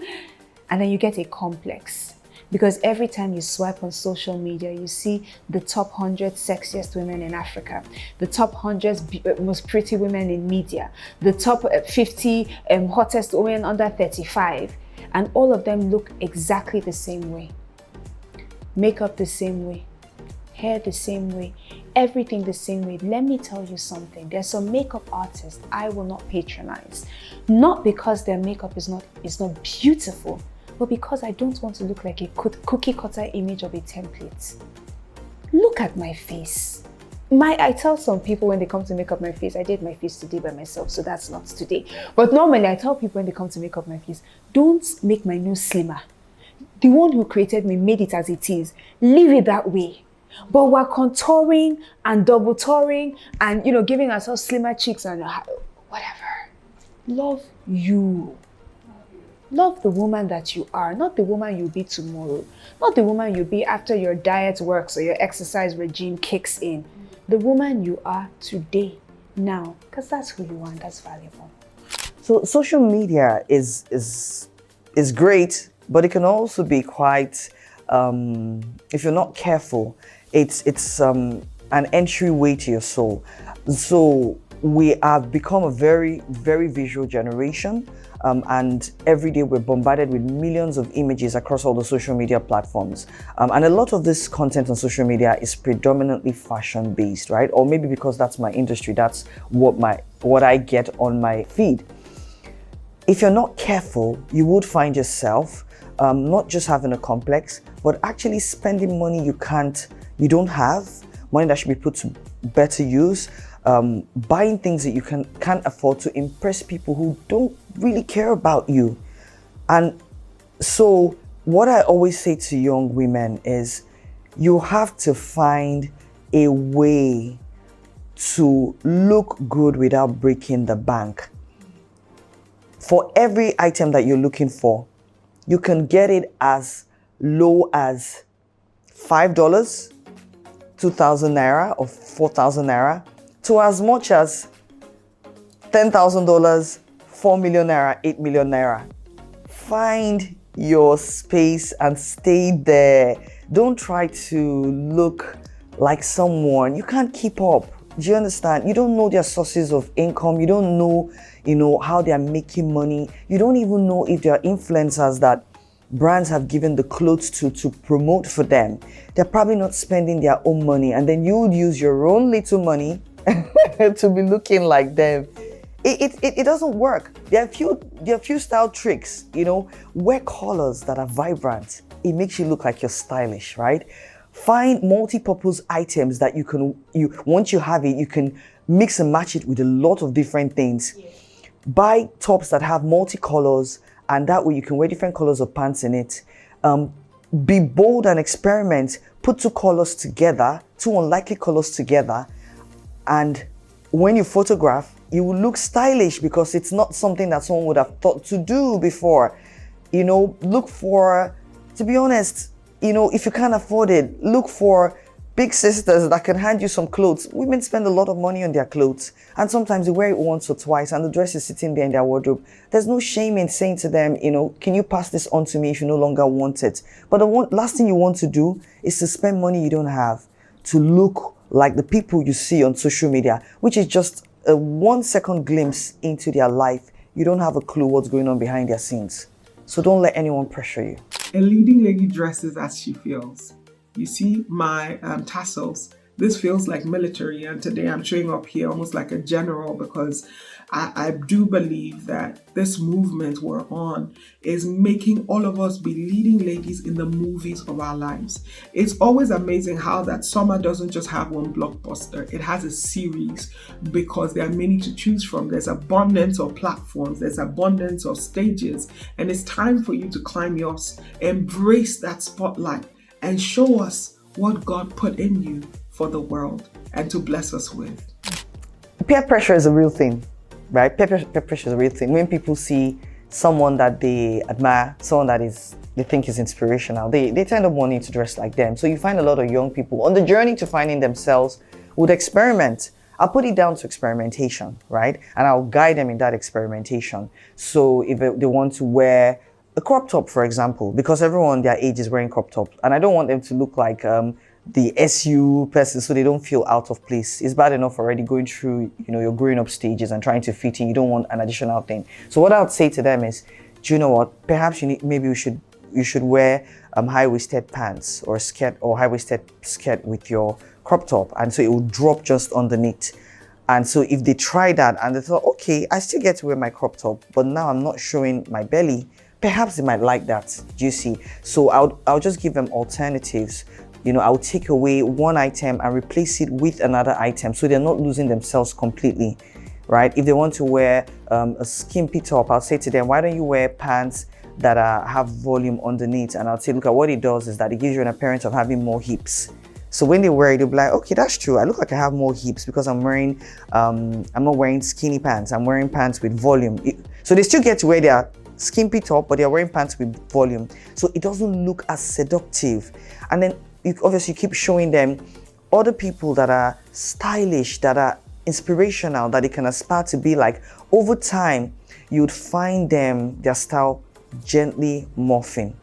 And then you get a complex because every time you swipe on social media, you see the top 100 sexiest women in Africa, the top 100 most pretty women in media, the top 50 hottest women under 35, and all of them look exactly the same way. Makeup the same way. Hair the same way, everything the same way. Let me tell you something. There's some makeup artists I will not patronize. Not because their makeup is not beautiful, but because I don't want to look like a cookie cutter image of a template. Look at my face. I tell some people when they come to make up my face, I did my face today by myself, so that's not today. But normally I tell people when they come to make up my face, don't make my nose slimmer. The one who created me made it as it is. Leave it that way. But we're contouring and double touring and giving ourselves slimmer cheeks and whatever. Love you. Love the woman that you are, not the woman you'll be tomorrow, not the woman you'll be after your diet works or your exercise regime kicks in. The woman you are today, now, because that's who you are, that's valuable.
So social media is great, but it can also be quite, if you're not careful, it's an entryway to your soul. So we have become a very, very visual generation, and every day we're bombarded with millions of images across all the social media platforms. And a lot of this content on social media is predominantly fashion based, right? Or maybe because that's my industry, that's what I get on my feed. If you're not careful, you would find yourself not just having a complex, but actually spending money you don't have, money that should be put to better use, buying things that you can't afford to impress people who don't really care about you. And so what I always say to young women is you have to find a way to look good without breaking the bank. For every item that you're looking for, you can get it as low as $5, 2,000 naira or 4,000 naira, to as much as $10,000, 4 million naira, 8 million naira. Find your space and stay there. Don't try to look like someone. You can't keep up. Do you understand? You don't know their sources of income. You don't know, how they are making money. You don't even know if they are influencers that brands have given the clothes to promote for them. They're probably not spending their own money, and then you would use your own little money to be looking like them. It doesn't work. There are a few style tricks. Wear colors that are vibrant. It makes you look like you're stylish, right? Find multi-purpose items that once you have it, you can mix and match it with a lot of different things. Yeah. Buy tops that have multi-colors, and that way you can wear different colors of pants in it. Be bold and experiment. Put two colors together, two unlikely colors together, and when you photograph, you will look stylish because it's not something that someone would have thought to do before. Look for, to be honest, if you can't afford it, look for big sisters that can hand you some clothes. Women spend a lot of money on their clothes, and sometimes they wear it once or twice and the dress is sitting there in their wardrobe. There's no shame in saying to them, can you pass this on to me if you no longer want it? But the last thing you want to do is to spend money you don't have to look like the people you see on social media, which is just a 1 second glimpse into their life. You don't have a clue what's going on behind their scenes. So don't let anyone pressure you.
A leading lady dresses as she feels. You see my tassels. This feels like military, and today I'm showing up here almost like a general because I do believe that this movement we're on is making all of us be leading ladies in the movies of our lives. It's always amazing how that summer doesn't just have one blockbuster. It has a series because there are many to choose from. There's abundance of platforms, there's abundance of stages, and it's time for you to climb yours, embrace that spotlight, and show us what God put in you for the world and to bless us with.
Peer pressure is a real thing, right? Peer pressure is a real thing. When people see someone that they admire, someone that they think is inspirational, they tend to want to dress like them. So you find a lot of young people on the journey to finding themselves would experiment. I'll put it down to experimentation, right? And I'll guide them in that experimentation. So if they want to wear a crop top, for example, because everyone their age is wearing crop tops, and I don't want them to look like the SU person so they don't feel out of place. It's bad enough already going through, your growing up stages and trying to fit in. You don't want an additional thing. So what I would say to them is, do you know what? Perhaps maybe you should wear high-waisted pants or a skirt or high-waisted skirt with your crop top, and so it will drop just underneath. And so if they try that and they thought, okay, I still get to wear my crop top, but now I'm not showing my belly, perhaps they might like that. Do you see? So I'll just give them alternatives. I'll take away one item and replace it with another item so they're not losing themselves completely, right? If they want to wear a skimpy top, I'll say to them, why don't you wear pants that have volume underneath? And I'll say, look, at what it does is that it gives you an appearance of having more hips. So when they wear it, they'll be like, okay, that's true. I look like I have more hips because I'm not wearing skinny pants. I'm wearing pants with volume. So they still get to wear their skimpy top, but they're wearing pants with volume. So it doesn't look as seductive. And then you obviously keep showing them other people that are stylish, that are inspirational, that they can aspire to be like. Over time, you'd find them, their style gently morphing.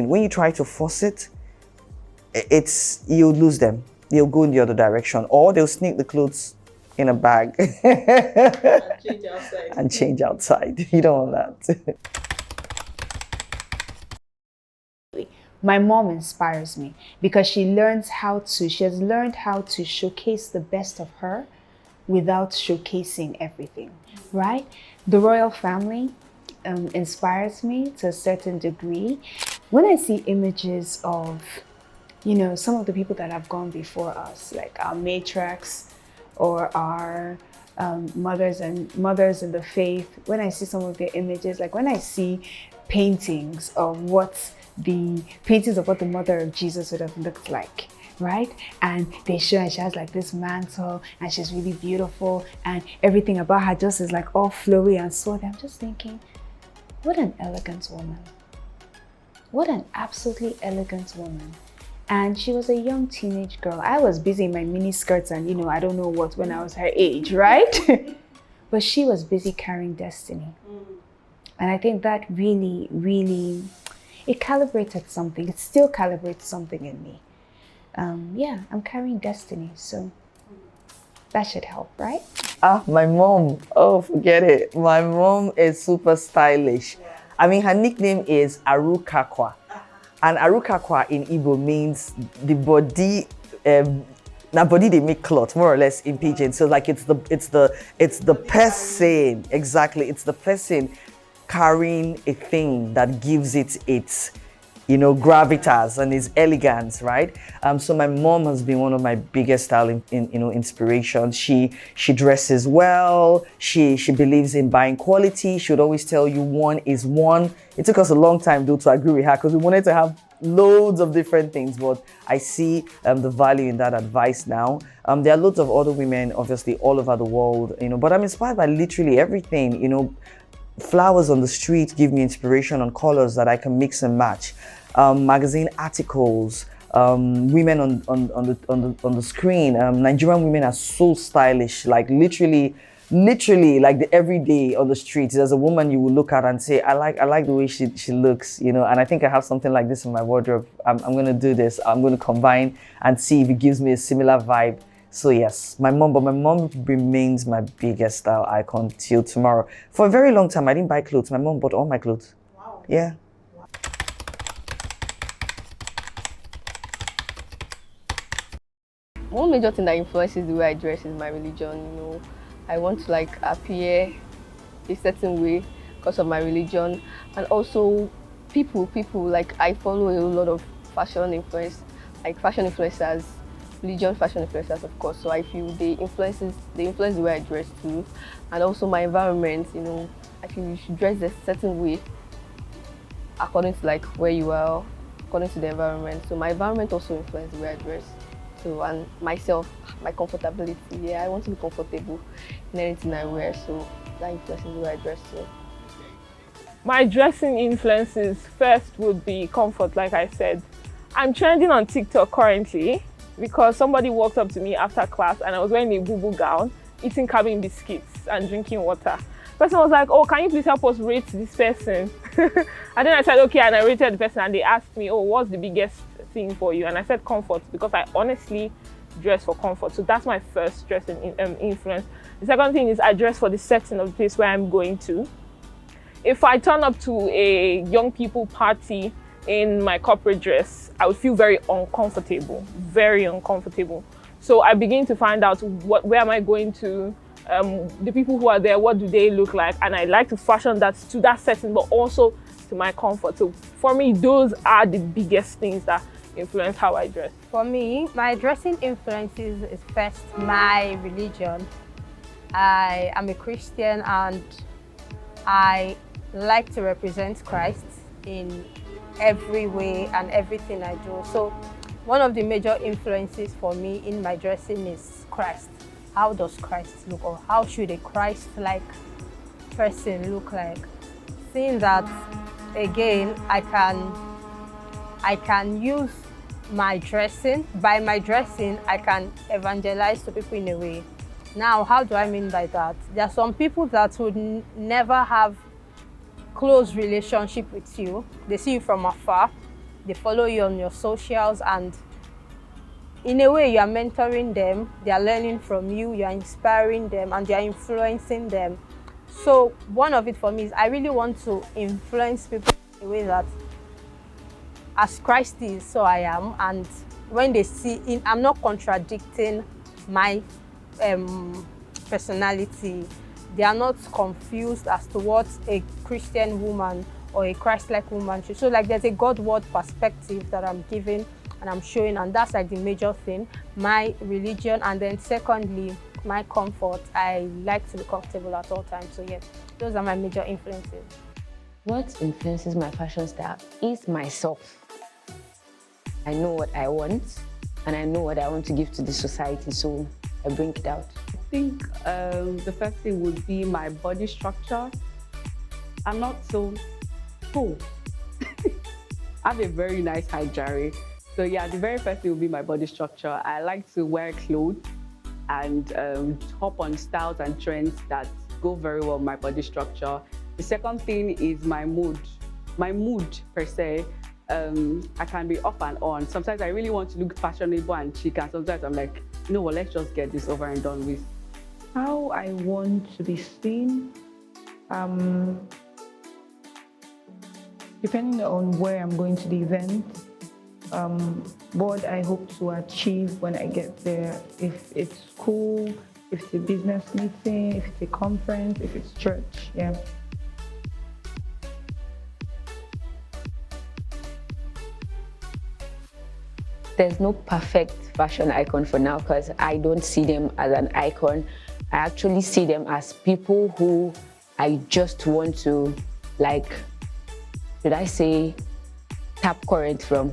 When you try to force it, you'll lose them. They'll go in the other direction, or they'll sneak the clothes in a bag and change outside. You don't want that.
My mom inspires me because she has learned how to showcase the best of her without showcasing everything, right? The royal family inspires me to a certain degree. When I see images of, some of the people that have gone before us, like our matriarchs or our mothers in the faith, when I see some of their images, like when I see paintings of what the mother of Jesus would have looked like, right? And they show, and she has like this mantle, and she's really beautiful, and everything about her just is like all flowy and swarthy. I'm just thinking, what an elegant woman. What an absolutely elegant woman. And she was a young teenage girl. I was busy in my mini skirts and I don't know what when I was her age, right? But she was busy carrying destiny. And I think that really, really, it calibrated something. It still calibrates something in me. I'm carrying destiny, so that should help, right?
My mom, oh, forget it. My mom is super stylish. I mean, her nickname is Arukakwa. And Arukakwa in Igbo means the body, the body they make cloth, more or less in pidgin. So like it's the person, exactly. It's the person carrying a thing that gives it its, gravitas and its elegance, right? So my mom has been one of my biggest style inspirations. She dresses well. She believes in buying quality. She would always tell you one is one. It took us a long time though to agree with her because we wanted to have loads of different things, but I see the value in that advice now. There are loads of other women, obviously, all over the world, but I'm inspired by literally everything. Flowers on the street give me inspiration on colors that I can mix and match. Magazine articles, women on the screen. Nigerian women are so stylish, like literally like the everyday on the streets. There's a woman you will look at and say, I like the way she looks, and I think I have something like this in my wardrobe. I'm gonna do this. I'm gonna combine and see if it gives me a similar vibe. So yes, my mom remains my biggest style icon till tomorrow. For a very long time, I didn't buy clothes. My mom bought all my clothes. Wow. Yeah.
One major thing that influences the way I dress is my religion. I want to appear a certain way because of my religion, and also people I follow a lot of fashion influencers, religion fashion influencers, of course. So I feel they influence the way I dress too, and also my environment. I feel you should dress a certain way according to where you are, according to the environment. So my environment also influences the way I dress. So, and myself, my comfortability. Yeah, I want to be comfortable in anything I wear. So that influences the way I dress too.
My dressing influences first would be comfort, like I said. I'm trending on TikTok currently because somebody walked up to me after class and I was wearing a boo-boo gown, eating cabin biscuits and drinking water. The person was like, oh, can you please help us rate this person? And then I said, okay, and I rated the person and they asked me, oh, what's the biggest thing for you? And I said comfort, because I honestly dress for comfort. So that's my first dressing influence. The second thing is I dress for the setting of the place where I'm going to. If I turn up to a young people party in my corporate dress, I would feel very uncomfortable. So I begin to find out where am I going to, the people who are there, what do they look like? And I like to fashion that to that setting, but also to my comfort. So for me, those are the biggest things that influence how I dress.
For me, my dressing influences is first my religion. I am a Christian and I like to represent Christ in every way and everything I do. So one of the major influences for me in my dressing is Christ. How does Christ look, or how should a Christ-like person look like? seeing that again, I can use my dressing. By my dressing, I can evangelize to people in a way. Now, how do I mean by that? There are some people that would never have close relationship with you. They see you from afar. They follow you on your socials, and in a way, you are mentoring them. They are learning from you. You are inspiring them, and you are influencing them. So one of it for me is I really want to influence people in a way that as Christ is, so I am. And when they see, I'm not contradicting my personality. They are not confused as to what a Christian woman or a Christ-like woman should. So like there's a God-word perspective that I'm giving and I'm showing, and that's like the major thing, my religion. And then secondly, my comfort. I like to be comfortable at all times. So yes, those are my major influences.
What influences my fashion style is myself. I know what I want and I know what I want to give to the society, so I bring it out.
I think the first thing would be my body structure. I'm not so full. I have a very nice height, Jerry. So yeah, the very first thing would be my body structure. I like to wear clothes and hop on styles and trends that go very well with my body structure. The second thing is my mood. My mood per se, I can be off and on. Sometimes I really want to look fashionable and chic, and sometimes I'm like, you know what, let's just get this over and done with.
How I want to be seen, depending on where I'm going to the event, what I hope to achieve when I get there. If it's school, if it's a business meeting, if it's a conference, if it's church, yeah.
There's no perfect fashion icon for now because I don't see them as an icon. I actually see them as people who I just want to, like, should I say, tap current from.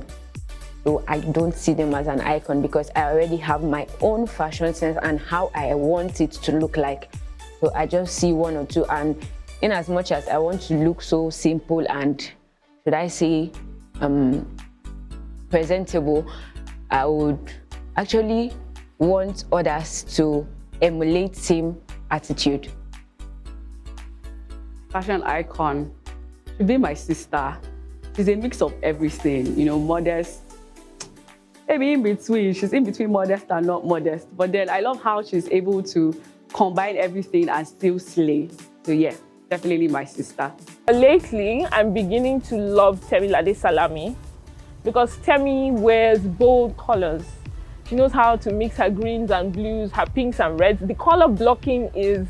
So I don't see them as an icon because I already have my own fashion sense and how I want it to look like. So I just see one or two, and in as much as I want to look so simple and, should I say, presentable, I would actually want others to emulate same attitude.
Fashion icon should be my sister. She's a mix of everything, you know, modest, maybe in between. She's in between modest and not modest. But then I love how she's able to combine everything and still slay. So yeah, definitely my sister.
Lately, I'm beginning to love Temilade Salami because Temi wears bold colors. She knows how to mix her greens and blues, her pinks and reds. The color blocking is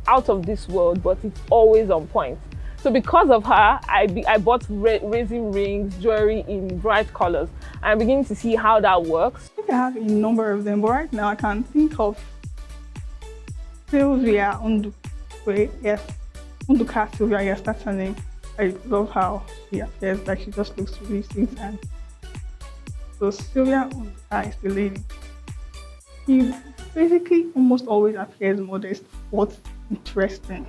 out of this world, but it's always on point. So because of her, I bought raisin rings, jewelry in bright colors. I'm beginning to see how that works.
I think I have a number of them, but right now I can think of Sylvia Undukwe. Yes, Unduka Sylvia, yes, that's her name. I love how she appears, like she just looks really sweet. And so Sylvia Undukwe is the lady. She basically almost always appears modest. What's interesting?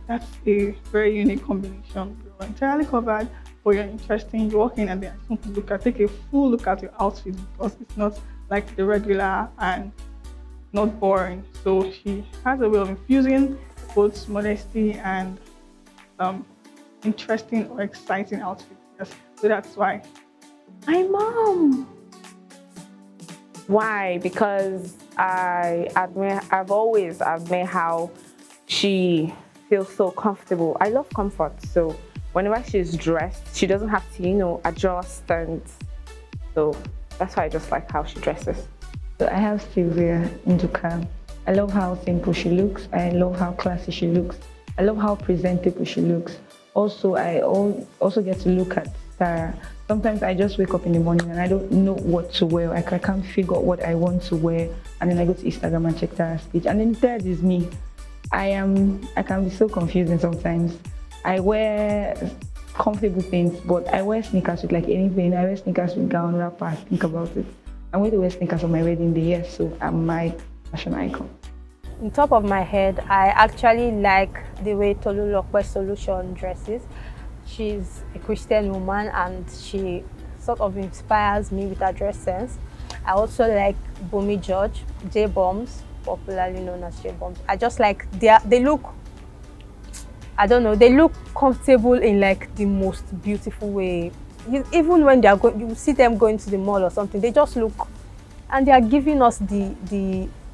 That's a very unique combination. You're entirely covered, but you're interesting. You walk in and then something look at, take a full look at your outfit because it's not like the regular and not boring. So she has a way of infusing both modesty and interesting or exciting outfits. Yes. So that's why.
My mom. Why? Because I've always admired how she feels so comfortable. I love comfort. So whenever she's dressed, she doesn't have to, adjust. And so that's why I just like how she dresses.
So I have Sylvia Nduka. I love how simple she looks. I love how classy she looks. I love how presentable she looks. Also, I also get to look at Sarah. Sometimes I just wake up in the morning and I don't know what to wear. I can't figure out what I want to wear. And then I go to Instagram and check Sarah's page. And then third is me. I can be so confusing sometimes. I wear comfortable things, but I wear sneakers with like anything. I wear sneakers with gown, wrapper, think about it. I'm going to wear sneakers on my wedding day, yes, so I'm my fashion icon.
on top of my head, I actually like the way Tolulokwe Solution dresses. She's a Christian woman and she sort of inspires me with her dress sense. I also like Bumi George, J-Bombs, popularly known as J-Bombs. I just like, they look, I don't know, they look comfortable in like the most beautiful way. Even when they are going, you see them going to the mall or something, they just look, and they are giving us the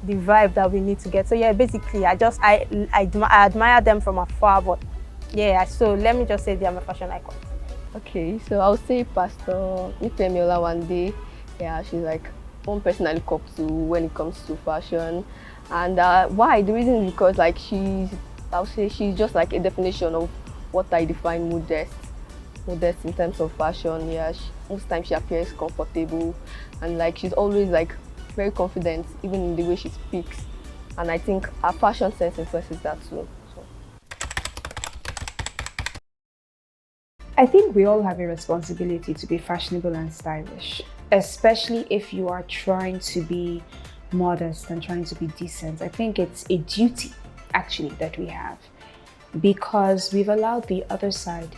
vibe that we need to get. So yeah, basically, I admire them from afar, but yeah, so let me just say they are my fashion icons.
Okay, so I would say Pastor Nifemiola one day. Yeah, she's like one person I look up to when it comes to fashion. And why? The reason is because like I would say she's just like a definition of what I define modest in terms of fashion. Yeah, most times she appears comfortable and like she's always like very confident even in the way she speaks, and I think her fashion sense influences that too. So.
I think we all have a responsibility to be fashionable and stylish, especially if you are trying to be modest and trying to be decent. I think it's a duty actually that we have, because we've allowed the other side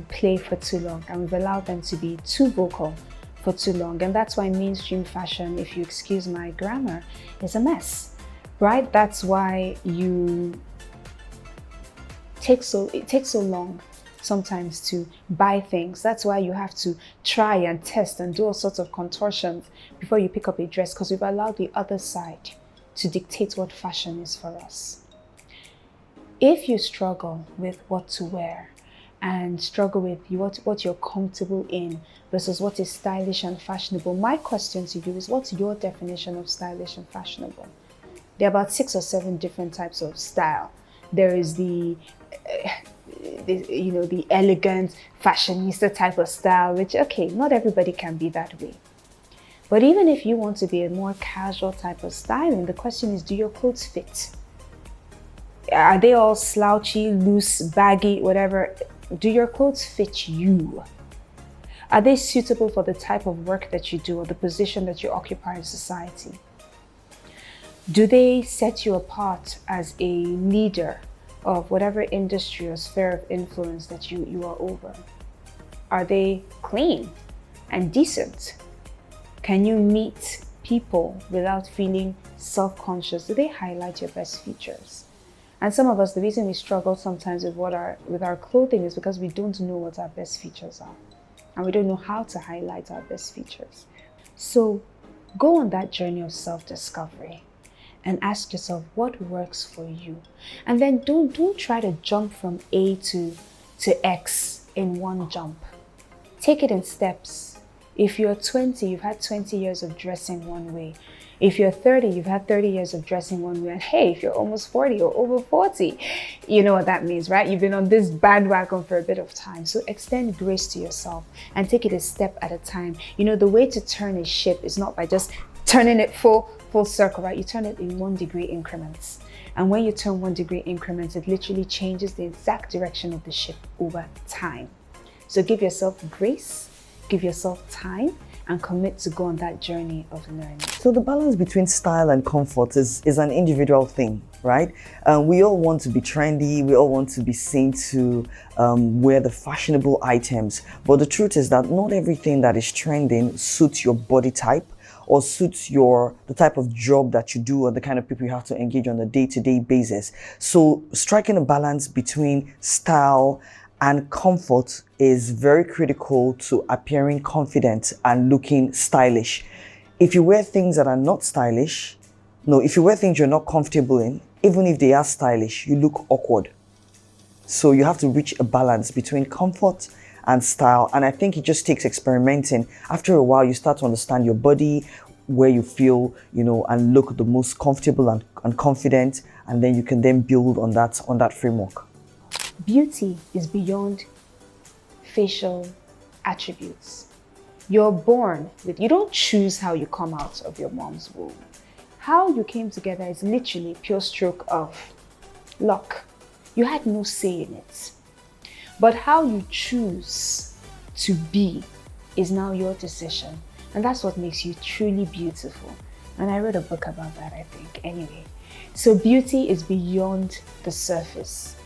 play for too long, and we've allowed them to be too vocal for too long. And that's why mainstream fashion, if you excuse my grammar, is a mess, right? That's why it takes so long sometimes to buy things. That's why you have to try and test and do all sorts of contortions before you pick up a dress, because we've allowed the other side to dictate what fashion is for us. If you struggle with what to wear and struggle with what you're comfortable in versus what is stylish and fashionable, my question to you is, what's your definition of stylish and fashionable? There are about 6 or 7 different types of style. There is the elegant fashionista type of style, which, okay, not everybody can be that way. But even if you want to be a more casual type of styling, the question is, do your clothes fit? Are they all slouchy, loose, baggy, whatever? Do your clothes fit you? Are they suitable for the type of work that you do or the position that you occupy in society? Do they set you apart as a leader of whatever industry or sphere of influence that you are over? Are they clean and decent? Can you meet people without feeling self-conscious? Do they highlight your best features? And some of us, the reason we struggle sometimes with our clothing is because we don't know what our best features are. And we don't know how to highlight our best features. So go on that journey of self-discovery and ask yourself what works for you. And then don't try to jump from A to X in one jump. Take it in steps. If you're 20, you've had 20 years of dressing one way. If you're 30, you've had 30 years of dressing one way. And hey, if you're almost 40 or over 40, you know what that means, right? You've been on this bandwagon for a bit of time. So extend grace to yourself and take it a step at a time. You know, the way to turn a ship is not by just turning it full circle, right? You turn it in 1 degree increments. And when you turn 1 degree increments, it literally changes the exact direction of the ship over time. So give yourself grace, give yourself time, and commit to go on that journey of learning.
So the balance between style and comfort is an individual thing, right? We all want to be trendy, we all want to be seen to wear the fashionable items, but the truth is that not everything that is trending suits your body type or suits the type of job that you do or the kind of people you have to engage on a day-to-day basis. So striking a balance between style and comfort is very critical to appearing confident and looking stylish. If you wear things that are not stylish, if you wear things you're not comfortable in, even if they are stylish, you look awkward. So you have to reach a balance between comfort and style. And I think it just takes experimenting. After a while, you start to understand your body, where you feel, and look the most comfortable and confident. And then you can then build on that framework.
Beauty is beyond facial attributes. You're born with, you don't choose how you come out of your mom's womb. How you came together is literally pure stroke of luck. You had no say in it. But how you choose to be is now your decision. And that's what makes you truly beautiful. And I wrote a book about that, I think. Anyway, So beauty is beyond the surface.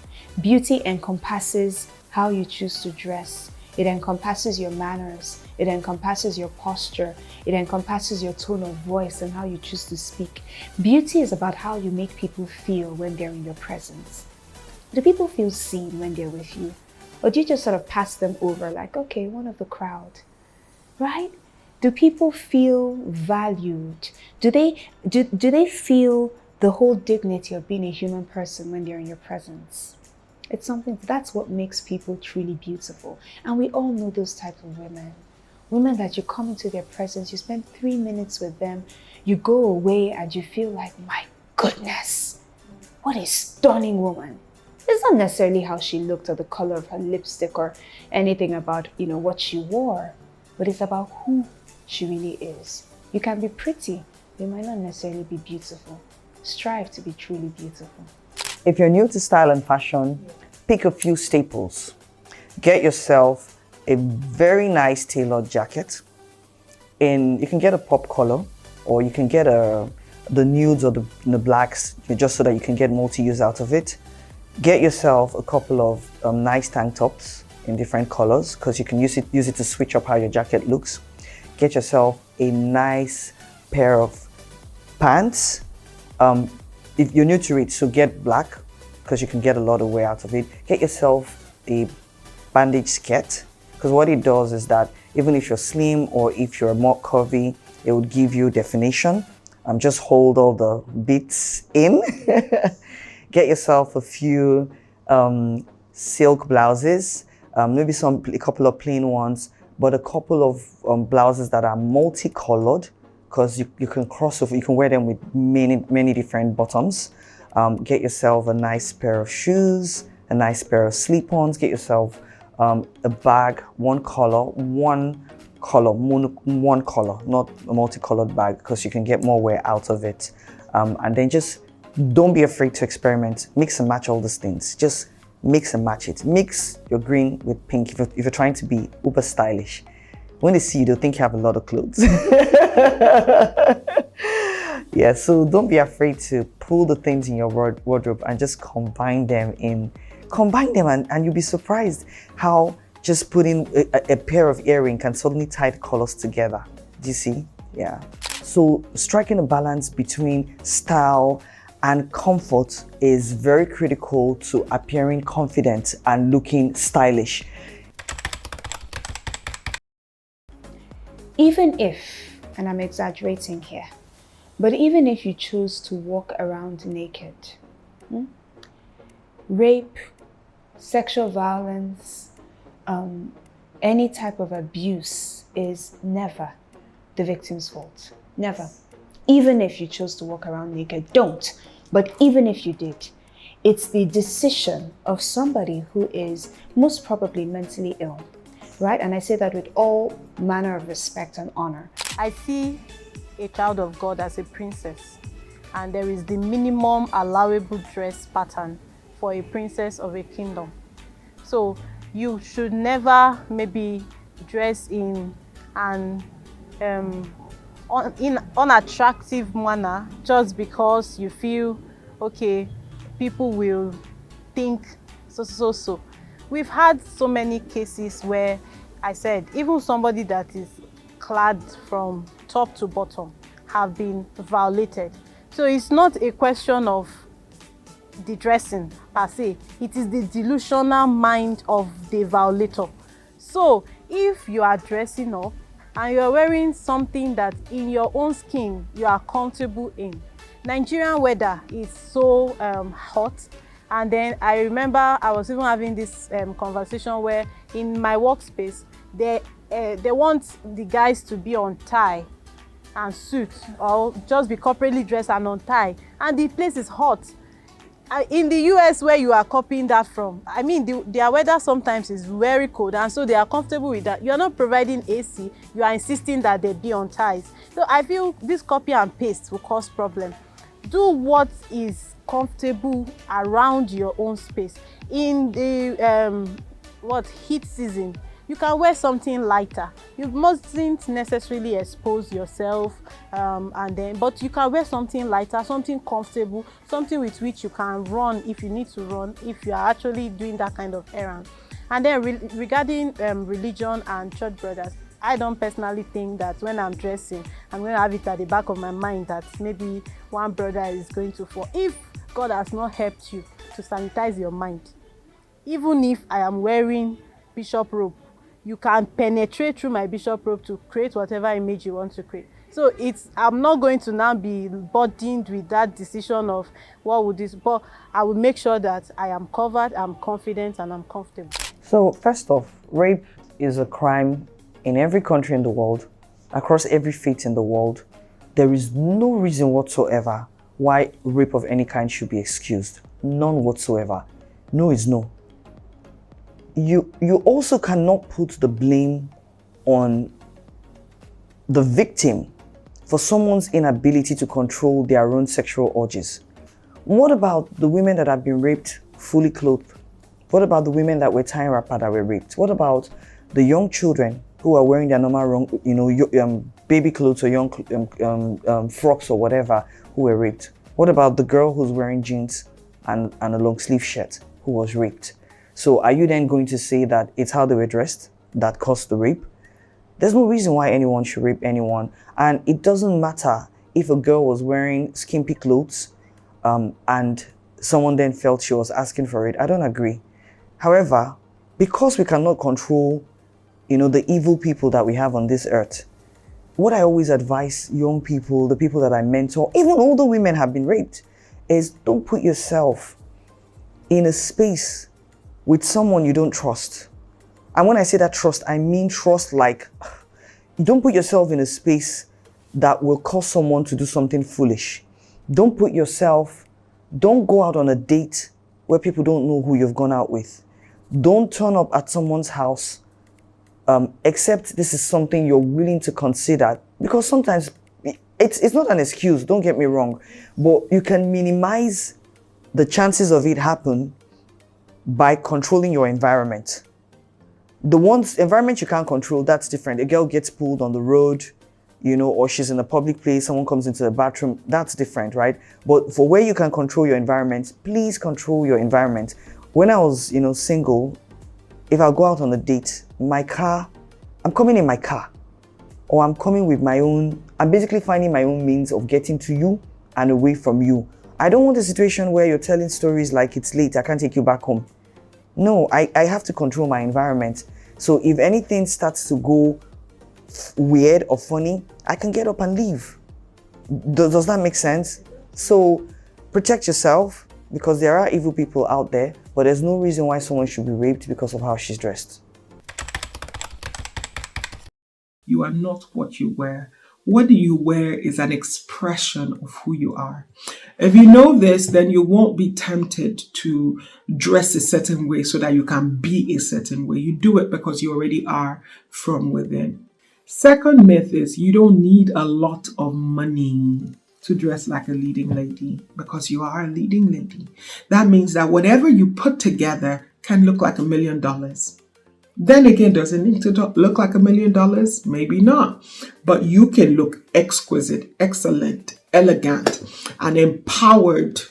Beauty encompasses how you choose to dress. It encompasses your manners. It encompasses your posture. It encompasses your tone of voice and how you choose to speak. Beauty is about how you make people feel when they're in your presence. Do people feel seen when they're with you? Or do you just sort of pass them over like, okay, one of the crowd, right? Do people feel valued? Do they feel the whole dignity of being a human person when they're in your presence? It's something, that's what makes people truly beautiful. And we all know those types of women. Women that you come into their presence, you spend 3 minutes with them, you go away and you feel like, my goodness, what a stunning woman. It's not necessarily how she looked or the color of her lipstick or anything about, what she wore, but it's about who she really is. You can be pretty, you might not necessarily be beautiful. Strive to be truly beautiful.
If you're new to style and fashion, pick a few staples. Get yourself a very nice tailored jacket. You can get a pop color, or you can get the nudes or the blacks, just so that you can get multi-use out of it. Get yourself a couple of nice tank tops in different colors, because you can use it to switch up how your jacket looks. Get yourself a nice pair of pants. If you're new to it, so get black, because you can get a lot of wear out of it. Get yourself a bandage skirt, because what it does is that even if you're slim or if you're more curvy, it would give you definition. Just hold all the bits in. Get yourself a few silk blouses, maybe a couple of plain ones, but a couple of blouses that are multicolored, because you can cross over, you can wear them with many different bottoms. Get yourself a nice pair of shoes, a nice pair of slip-ons. Get yourself a bag, one color, not a multicolored bag, because you can get more wear out of it. And then just don't be afraid to experiment. Mix and match all these things. Just mix and match it. Mix your green with pink if you're trying to be uber stylish. When they see you, they'll think you have a lot of clothes. Yeah, so don't be afraid to pull the things in your wardrobe and just combine them and you'll be surprised how just putting a pair of earrings can suddenly tie the colors together. Do you see? Yeah. So striking a balance between style and comfort is very critical to appearing confident and looking stylish.
Even if, and I'm exaggerating here, but even if you choose to walk around naked, rape, sexual violence, any type of abuse is never the victim's fault. Never. Even if you chose to walk around naked, don't. But even if you did, it's the decision of somebody who is most probably mentally ill, right? And I say that with all manner of respect and honor.
I see a child of God as a princess, and there is the minimum allowable dress pattern for a princess of a kingdom. So you should never maybe dress in an unattractive manner just because you feel, okay, people will think so. We've had so many cases where I said even somebody that is clad from top to bottom have been violated. So it's not a question of the dressing per se, it is the delusional mind of the violator. So if you are dressing up and you're wearing something that in your own skin you are comfortable in, Nigerian weather is so hot, and then I remember I was even having this conversation where in my workspace they want the guys to be on tie and suit, or just be corporately dressed and on tie, and the place is hot. In the US where you are copying that from, I mean their weather sometimes is very cold, and so they are comfortable with that. You are not providing AC, you are insisting that they be on ties. So I feel this copy and paste will cause problem. Do what is comfortable around your own space. In the heat season, You can wear something lighter. You mustn't necessarily expose yourself, but you can wear something lighter, something comfortable, something with which you can run if you need to run, if you are actually doing that kind of errand. And then regarding religion and church brothers, I don't personally think that when I'm dressing, I'm going to have it at the back of my mind that maybe one brother is going to fall. If God has not helped you to sanitize your mind, even if I am wearing bishop robe, you can penetrate through my bishop robe to create whatever image you want to create. So I'm not going to now be burdened with that decision of what would this, but I will make sure that I am covered, I'm confident, and I'm comfortable.
So first off, rape is a crime in every country in the world, across every faith in the world. There is no reason whatsoever why rape of any kind should be excused. None whatsoever. No is no. You also cannot put the blame on the victim for someone's inability to control their own sexual urges. What about the women that have been raped fully clothed? What about the women that were tying wrapper that were raped? What about the young children who are wearing their normal, baby clothes or young frocks or whatever who were raped? What about the girl who's wearing jeans and a long sleeve shirt who was raped? So are you then going to say that it's how they were dressed that caused the rape? There's no reason why anyone should rape anyone. And it doesn't matter if a girl was wearing skimpy clothes and someone then felt she was asking for it. I don't agree. However, because we cannot control, the evil people that we have on this earth, what I always advise young people, the people that I mentor, even older women have been raped, is don't put yourself in a space with someone you don't trust. And when I say that trust, I mean trust like, don't put yourself in a space that will cause someone to do something foolish. Don't go out on a date where people don't know who you've gone out with. Don't turn up at someone's house, except this is something you're willing to consider. Because sometimes it's not an excuse, don't get me wrong, but you can minimize the chances of it happen by controlling your environment. The environment you can't control, that's different. A girl gets pulled on the road, or she's in a public place, someone comes into the bathroom, that's different, right? But for where you can control your environment, please control your environment. When I was, single, if I go out on a date, I'm coming in my car, or I'm coming with I'm basically finding my own means of getting to you and away from you. I don't want a situation where you're telling stories like it's late, I can't take you back home. No, I have to control my environment. So if anything starts to go weird or funny, I can get up and leave. Does that make sense? So protect yourself, because there are evil people out there, but there's no reason why someone should be raped because of how she's dressed.
You are not what you wear. What you wear is an expression of who you are. If you know this, then you won't be tempted to dress a certain way so that you can be a certain way. You do it because you already are from within. Second myth is you don't need a lot of money to dress like a leading lady, because you are a leading lady. That means that whatever you put together can look like $1 million. Then again, does it need to look like $1 million? Maybe not. But you can look exquisite, excellent, elegant, and empowered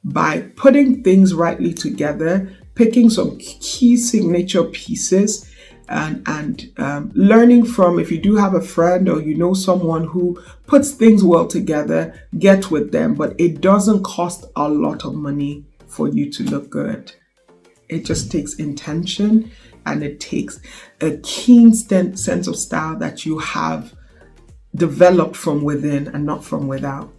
by putting things rightly together, picking some key signature pieces, and learning from, if you do have a friend or someone who puts things well together, get with them. But it doesn't cost a lot of money for you to look good. It just takes intention, and it takes a keen sense of style that you have developed from within and not from without.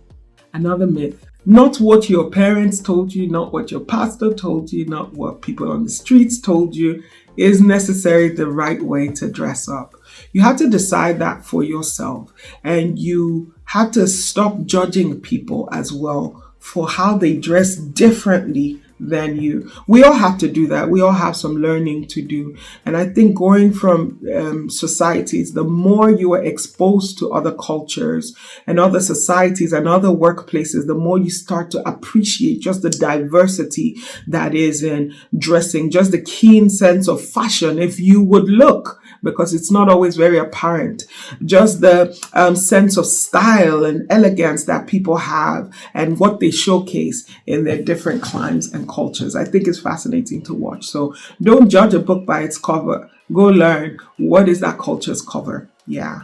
Another myth: not what your parents told you, not what your pastor told you, not what people on the streets told you is necessarily the right way to dress up. You have to decide that for yourself, and you have to stop judging people as well for how they dress differently than you. We all have to do that. We all have some learning to do. And I think going from societies, the more you are exposed to other cultures and other societies and other workplaces, the more you start to appreciate just the diversity that is in dressing, just the keen sense of fashion, if you would look, because it's not always very apparent. Just the sense of style and elegance that people have and what they showcase in their different climes and cultures. I think it's fascinating to watch. So don't judge a book by its cover. Go learn what is that culture's cover. Yeah.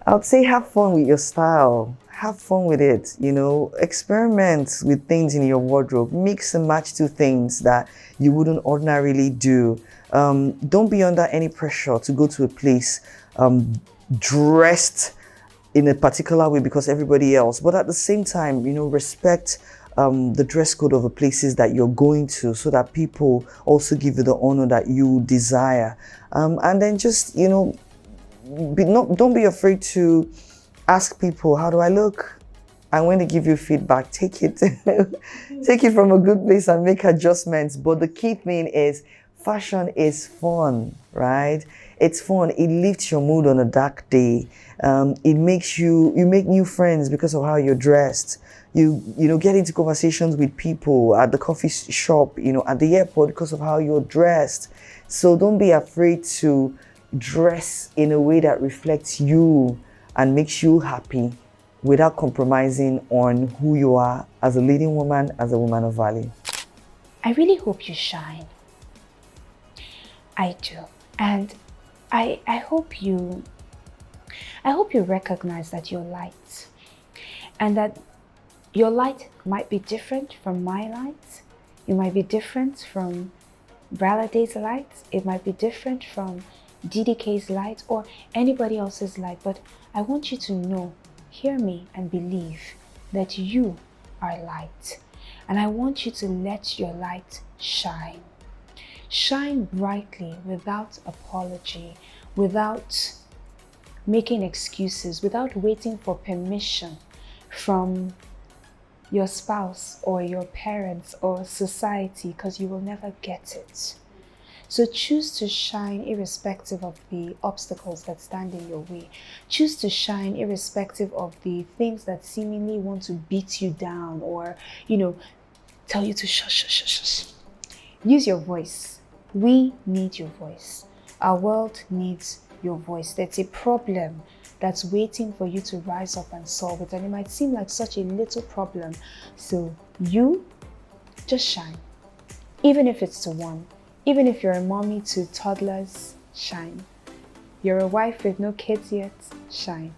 I would say have fun with your style. Have fun with it, experiment with things in your wardrobe. Mix and match two things that you wouldn't ordinarily do. Don't be under any pressure to go to a place dressed in a particular way because everybody else. But at the same time, respect the dress code of the places that you're going to so that people also give you the honor that you desire. And then just, don't be afraid to ask people, how do I look? And when they give you feedback, take it take it from a good place and make adjustments. But the key thing is fashion is fun, right? It's fun. It lifts your mood on a dark day. It makes you make new friends because of how you're dressed. You get into conversations with people at the coffee shop, at the airport because of how you're dressed. So don't be afraid to dress in a way that reflects you and makes you happy without compromising on who you are as a leading woman, as a woman of value.
I really hope you shine. I do. And I hope you recognize that you're light and that your light might be different from my light. It might be different from Braladay's light. It might be different from DDK's light or anybody else's light. But I want you to know, hear me and believe that you are light. And I want you to let your light shine. Shine brightly without apology, without making excuses, without waiting for permission from your spouse or your parents or society, because you will never get it. So choose to shine irrespective of the obstacles that stand in your way. Choose to shine irrespective of the things that seemingly want to beat you down or, tell you to shush, shush, shush, shush. Use your voice. We need your voice. Our world needs your voice. There's a problem that's waiting for you to rise up and solve it. And it might seem like such a little problem. So you just shine. Even if it's to one. Even if you're a mommy to toddlers, shine. You're a wife with no kids yet, shine.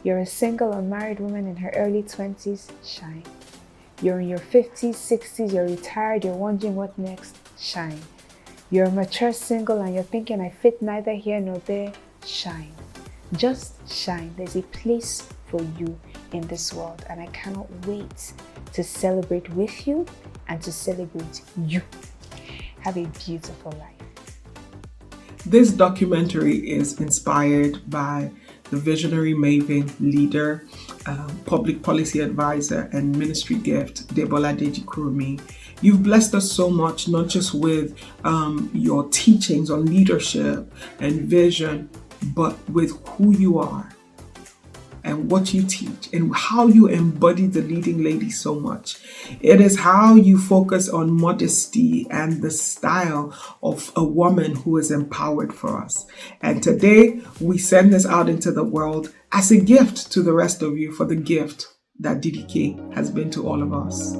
You're a single unmarried woman in her early 20s, shine. You're in your 50s, 60s, you're retired, you're wondering what next, shine. You're a mature single and you're thinking, I fit neither here nor there, shine. Just shine. There's a place for you in this world, and I cannot wait to celebrate with you and to celebrate you. Have a beautiful life.
This documentary is inspired by the visionary maven, leader, public policy advisor, and ministry gift, Debola Deji-Kurumi. You've blessed us so much, not just with your teachings on leadership and vision, but with who you are and what you teach and how you embody the leading lady so much. It is how you focus on modesty and the style of a woman who is empowered for us. And today we send this out into the world as a gift to the rest of you for the gift that DDK has been to all of us.